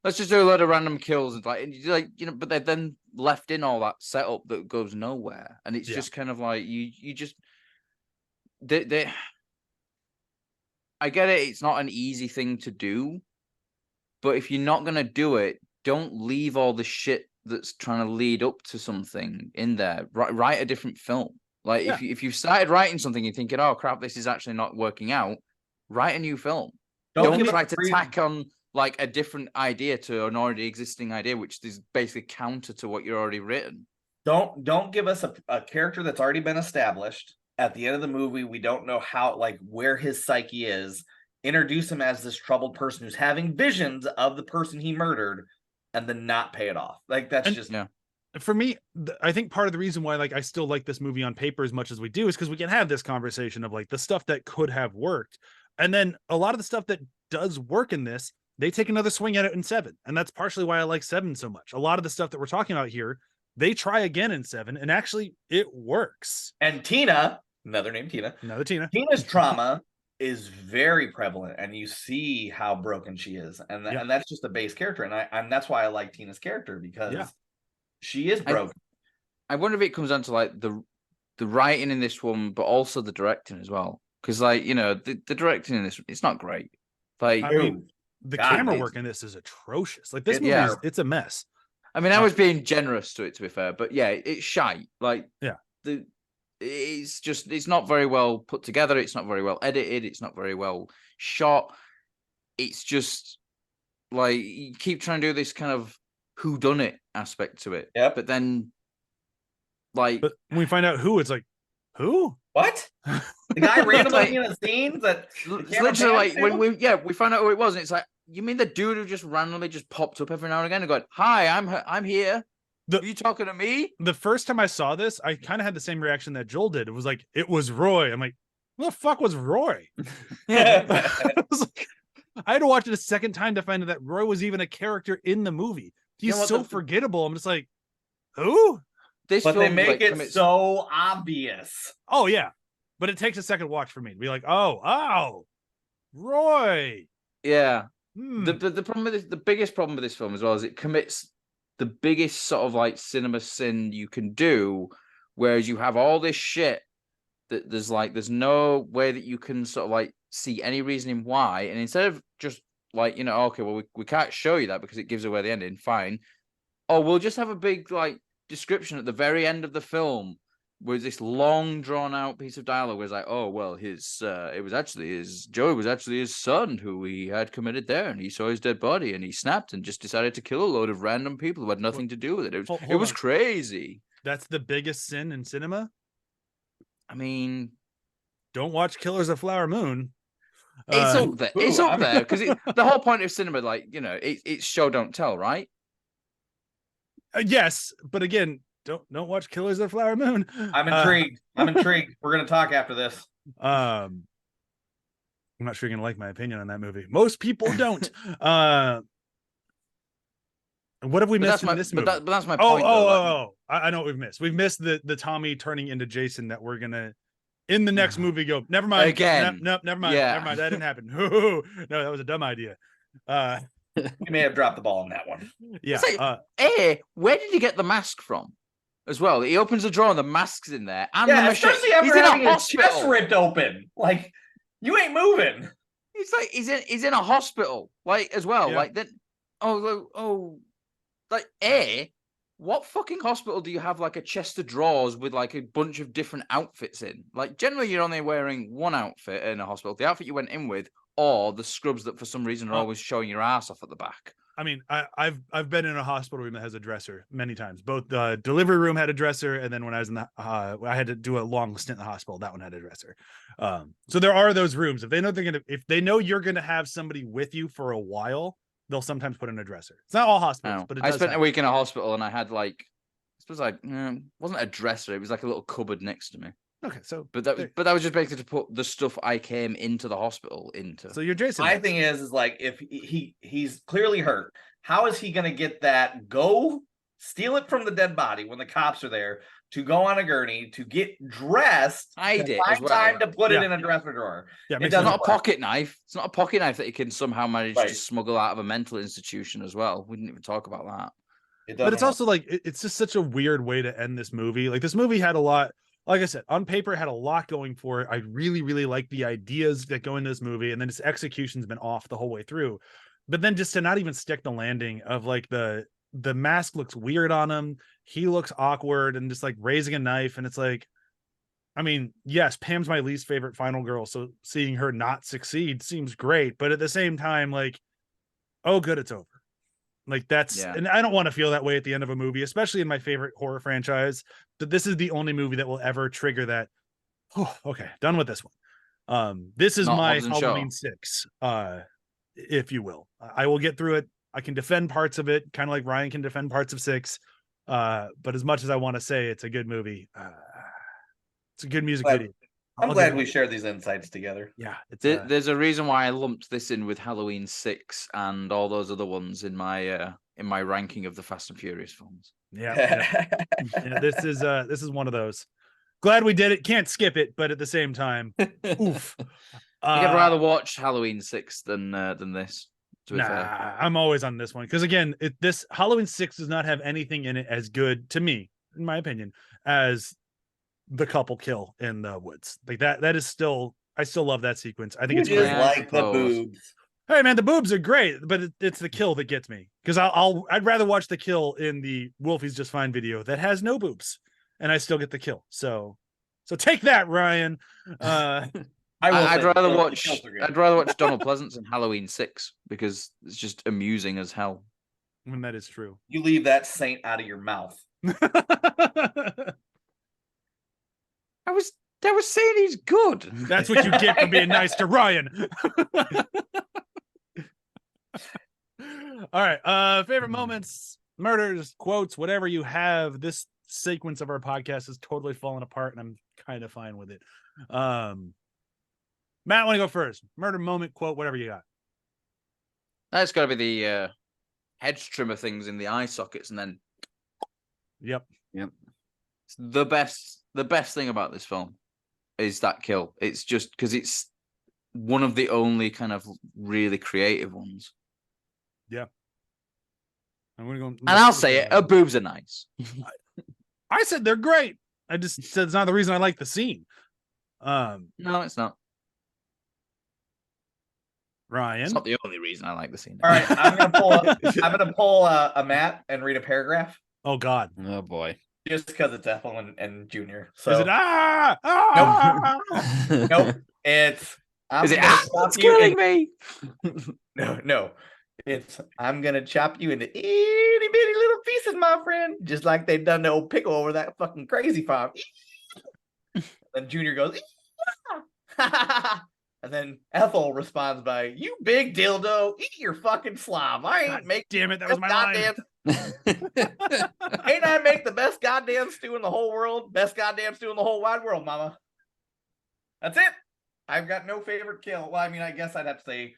let's just do a load of random kills and but they've then left in all that setup that goes nowhere, and it's just kind of like you just they I get it, it's not an easy thing to do, but if you're not gonna do it, don't leave all the shit that's trying to lead up to something in there. Write a different film. Like if you started writing something and thinking, oh crap, this is actually not working out, write a new film. Don't try to tack on like a different idea to an already existing idea, which is basically counter to what you're already written. Don't give us a character that's already been established. At the end of the movie, we don't know how, like, where his psyche is. Introduce him as this troubled person who's having visions of the person he murdered, and then not pay it off. Like, that's for me, I think part of the reason why, like, I still like this movie on paper as much as we do is because we can have this conversation of like the stuff that could have worked, and then a lot of the stuff that does work in this, they take another swing at it in 7, and that's partially why I like 7 so much. A lot of the stuff that we're talking about here, they try again in 7, and actually it works. And Tina, another Tina, Tina's trauma is very prevalent, and you see how broken she is, and that's just a base character, and that's why I like Tina's character, because she is broken. I wonder if it comes down to like the writing in this one, but also the directing as well, because like the directing in this, it's not great. Like, I mean, the camera work in this is atrocious. Like, this movie it's a mess. I mean, I was being generous to it, to be fair, but yeah, it's shite. Like, it's not very well put together. It's not very well edited. It's not very well shot. It's just like you keep trying to do this kind of whodunit aspect to it. Yeah. But then, like, but when we find out who, it's like, who? What? The guy randomly in a scene that it's literally like when we find out who it was, and it's like, you mean the dude who just randomly just popped up every now and again and going, "Hi, I'm here." Are you talking to me? The first time I saw this, I kind of had the same reaction that Joel did. It was like, it was Roy. I'm like, what the fuck was Roy? I was like, I had to watch it a second time to find out that Roy was even a character in the movie. He's so forgettable. I'm just like, who? But they make it so obvious. Oh yeah, but it takes a second watch for me to be like, oh, Roy. Yeah. The problem with this, the biggest problem with this film as well is it commits the biggest sort of like cinema sin you can do, whereas you have all this shit that there's no way that you can sort of like see any reasoning why, and instead of just like, you know, okay, well we can't show you that because it gives away the ending, fine. Oh, we'll just have a big like description at the very end of the film with this long drawn out piece of dialogue where it's like, oh well, Joey was actually his son who he had committed there, and he saw his dead body and he snapped and just decided to kill a load of random people who had nothing to do with it. It was crazy. That's the biggest sin in cinema. I mean, don't watch Killers of Flower Moon. It's up there. It's up there because the whole point of cinema, like, you know, it's show don't tell, right? Yes, but again, don't watch Killers of Flower Moon. I'm intrigued. We're gonna talk after this. I'm not sure you're gonna like my opinion on that movie. Most people don't. What have we missed in this movie? But that's my point. I know what we've missed. We've missed the Tommy turning into Jason that we're gonna in the next movie go. Never mind. Again. No, never mind. Yeah. Never mind. That didn't happen. No, that was a dumb idea. You may have dropped the ball on that one. Yeah. Like, where did he get the mask from? As well, he opens the drawer and the mask's in there. And yeah, the especially after having his chest ripped open. Like, you ain't moving. It's like he's in a hospital, like, as well. Yeah. Like then, what fucking hospital do you have like a chest of drawers with like a bunch of different outfits in? Like, generally you're only wearing one outfit in a hospital, the outfit you went in with, or the scrubs that for some reason are always showing your ass off at the back. I mean, I've been in a hospital room that has a dresser many times. Both the delivery room had a dresser, and then when I was in the I had to do a long stint in the hospital, that one had a dresser. So there are those rooms. If they know you're gonna have somebody with you for a while, they'll sometimes put in a dresser. It's not all hospitals, but I spent a week in a hospital and I had like, it was like, it wasn't a dresser, it was like a little cupboard next to me. Okay, so but that was just basically to put the stuff I came into the hospital into. So you're Jason. My thing is like, if he's clearly hurt, how is he gonna get that? Go steal it from the dead body when the cops are there, to go on a gurney, to get dressed, find time to put it in a dresser drawer. Yeah, it's not a pocket knife. It's not a pocket knife that he can somehow manage to smuggle out of a mental institution as well. We didn't even talk about that. But it's also like, it's just such a weird way to end this movie. Like, this movie had a lot. Like I said, on paper, it had a lot going for it. I really, really like the ideas that go into this movie, and then its execution's been off the whole way through. But then just to not even stick the landing of like the mask looks weird on him. He looks awkward and just like raising a knife. And it's like, I mean, yes, Pam's my least favorite final girl, so seeing her not succeed seems great. But at the same time, like, oh, good, it's over. Like and I don't want to feel that way at the end of a movie, especially in my favorite horror franchise, that this is the only movie that will ever trigger that. Oh, okay, done with this one. This is my Halloween 6, if you will. I will get through it. I can defend parts of it, kind of like Ryan can defend parts of 6. But as much as I want to say it's a good movie, it's a good music video. I'm glad we shared these insights together. Yeah, there's a reason why I lumped this in with Halloween 6 and all those other ones in my ranking of the Fast and Furious films. Yeah. This is one of those. Glad we did it. Can't skip it, but at the same time, oof. I'd rather watch Halloween 6 than this. Nah, I'm always on this one because again, this Halloween 6 does not have anything in it as good to me, in my opinion, as the couple kill in the woods. Like that is still, I still love that sequence. I think it's great. Like the boobs. Hey man, the boobs are great, but it's the kill that gets me, because I'd rather watch the kill in the Wolfie's Just Fine video that has no boobs, and I still get the kill. So take that, Ryan. I'd rather watch Donald Pleasance in Halloween 6 because it's just amusing as hell. When that is true. You leave that saint out of your mouth. I was saying he's good. That's what you get for being nice to Ryan. All right. Favorite moments. murders, quotes, whatever you have. This sequence of our podcast is totally falling apart, and I'm kind of fine with it. Matt, want to go first? Murder moment, quote, whatever you got. That's got to be the hedge trimmer things in the eye sockets, and then. Yep. It's the best thing about this film is that kill. It's just because it's one of the only kind of really creative ones. Yeah. I'm gonna go. And I'll say it, her boobs are nice. I said they're great. I just said it's not the reason I like the scene. No, it's not. Ryan. It's not the only reason I like the scene. All right, I'm gonna pull a Matt and read a paragraph. Oh God. Oh boy. Just because it's Ethel and Junior. So Is it nope. It's it's killing me. No. It's I'm gonna chop you into itty bitty little pieces, my friend, just like they done the old pickle over that fucking crazy farm. Then Junior goes, and then Ethel responds by, "You big dildo, eat your fucking slob. I ain't make damn it, that was my line. Ain't I make the best goddamn stew in the whole world? Best goddamn stew in the whole wide world, mama." That's it. I've got no favorite kill. Well, I mean, I guess I'd have to say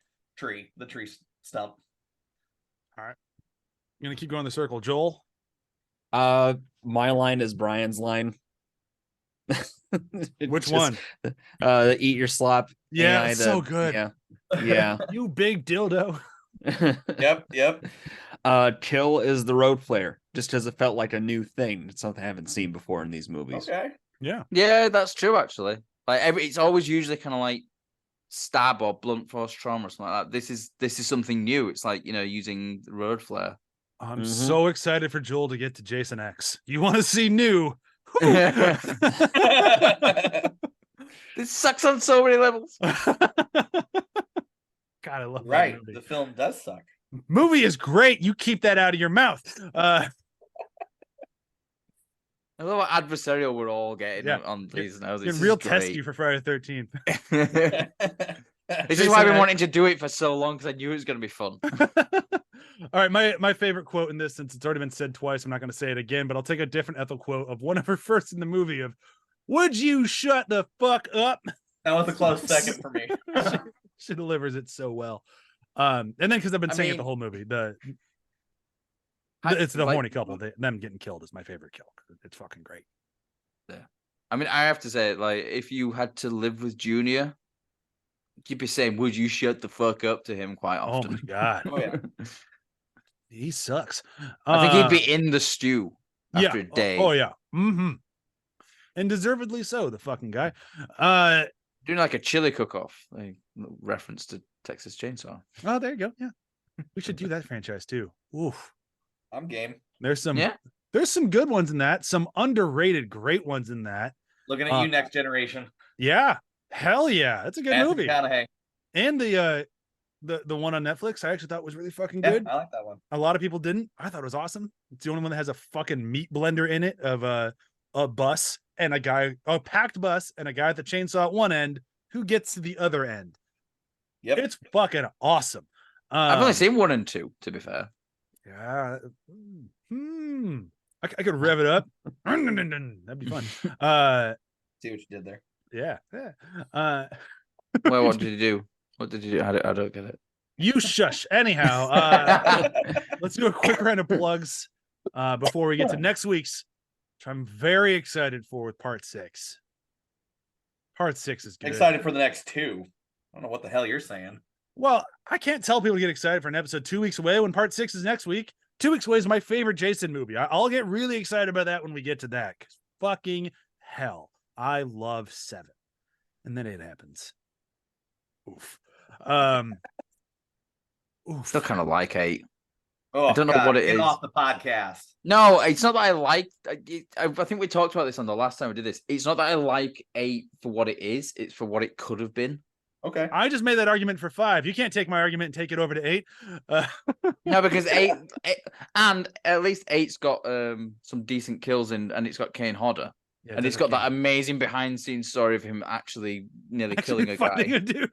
the tree stump. All right. I'm gonna keep going the circle. Joel. My line is Brian's line. Which one? Eat your slop. Yeah, it's so good. Yeah. You big dildo. Yep. Kill is the road flare, just because it felt like a new thing. It's something I haven't seen before in these movies. Okay. Yeah, that's true. Actually, like it's always usually kind of like stab or blunt force trauma or something like that. This is something new. It's like, using the road flare. I'm so excited for Joel to get to Jason X. You want to see new? This sucks on so many levels. God, I love Right. that movie. The film does suck. Movie is great. You keep that out of your mouth. I love what adversarial we're all getting on these now. It's real testy for Friday the 13th. This is why I've been wanting to do it for so long, because I knew it was going to be fun. All right, my favorite quote in this, since it's already been said twice, I'm not going to say it again, but I'll take a different Ethel quote of one of her first in the movie of, "Would you shut the fuck up?" That was a close second for me. She delivers it so well. And then because I've been saying it the whole movie, it's the horny couple. Them getting killed is my favorite kill. It's fucking great. Yeah, I mean, I have to say, like, if you had to live with Junior, you'd be saying, "Would you shut the fuck up?" to him quite often. Oh my God. Oh yeah. He sucks. I think he'd be in the stew after a day. Oh yeah. Mm-hmm. And deservedly so, the fucking guy. Doing like a chili cook-off, like reference to Texas Chainsaw. Oh, there you go. Yeah. We should do that franchise too. Oof. I'm game. There's some good ones in that, some underrated great ones in that. Looking at you, Next Generation. Yeah. Hell yeah. That's a good movie. McConaughey. And the one on Netflix, I actually thought was really fucking good. I like that one. A lot of people didn't. I thought it was awesome. It's the only one that has a fucking meat blender in it of a bus and a packed bus and a guy with the chainsaw at one end who gets to the other end. Yep. It's fucking awesome. I've only seen 1 and 2, to be fair. Yeah. I could rev it up. That'd be fun. See what you did there. Yeah. Well, what did you do? What did you do? I don't get it. You shush. Anyhow, let's do a quick round of plugs before we get to next week's, which I'm very excited for with part 6. Part 6 is good. Excited for the next 2. I don't know what the hell you're saying. Well, I can't tell people to get excited for an episode 2 weeks away when part 6 is next week. 2 weeks away is my favorite Jason movie. I'll get really excited about that when we get to that. 'Cause fucking hell, I love 7. And then 8 happens. Oof. Still kind of like 8. Oh, I don't know what it get is. off the podcast. No, it's not that I like. I think we talked about this on the last time we did this. It's not that I like 8 for what it is. It's for what it could have been. Okay. I just made that argument for 5. You can't take my argument and take it over to 8. No, because 8 and at least 8's got some decent kills in, and it's got Kane Hodder. Yeah, and it's got that amazing behind-the-scenes story of him actually nearly killing a guy. A dude.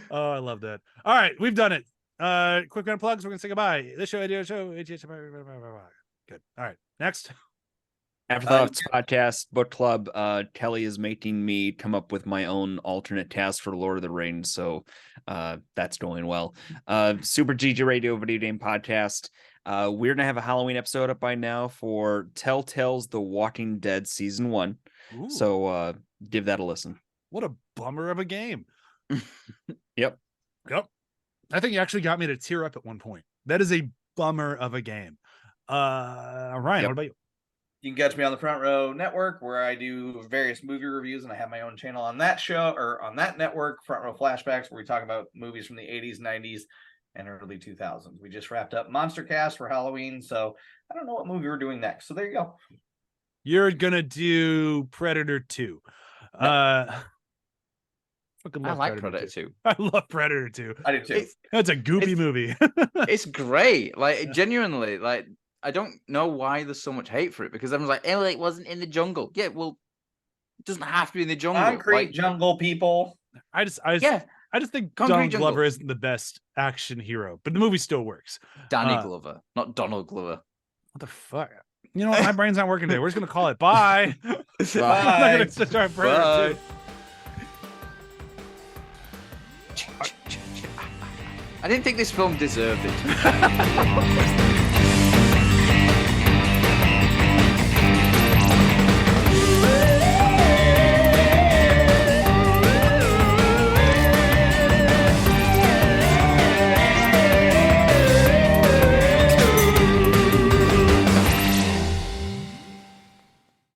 Oh, I love that. All right, we've done it. quick round of plugs. We're gonna say goodbye. This show, idea show. Good. All right. Next. Afterthoughts podcast book club. Kelly is making me come up with my own alternate cast for Lord of the Rings, so that's going well. Super GG Radio video game podcast. We're gonna have a Halloween episode up by now for Telltale's The Walking Dead season 1. Ooh, So give that a listen. what a bummer of a game. Yep. I think you actually got me to tear up at one point. That is a bummer of a game. Ryan, what about you? You can catch me on the Front Row Network, where I do various movie reviews, and I have my own channel on that show, or on that network, Front Row Flashbacks, where we talk about movies from the 80s, 90s, and early 2000s. We just wrapped up Monster Cast for Halloween, so I don't know what movie we're doing next. So there you go. You're gonna do Predator 2. Fucking I love like Predator 2. I love Predator 2. I do too. That's a goopy It's- movie. It's great. Like, genuinely, like, I don't know why there's so much hate for it, because everyone's like, oh, it wasn't in the jungle. Yeah, well, it doesn't have to be in the jungle. Concrete Like, jungle people. I just yeah, think Concrete Donald Jungle. Glover isn't the best action hero, but the movie still works. Danny Uh, Glover, not Donald Glover. What the fuck? You know what? My brain's not working today. We're just gonna call it. Bye. I'm not Bye. gonna start Predator Bye. 2. I didn't think this film deserved it.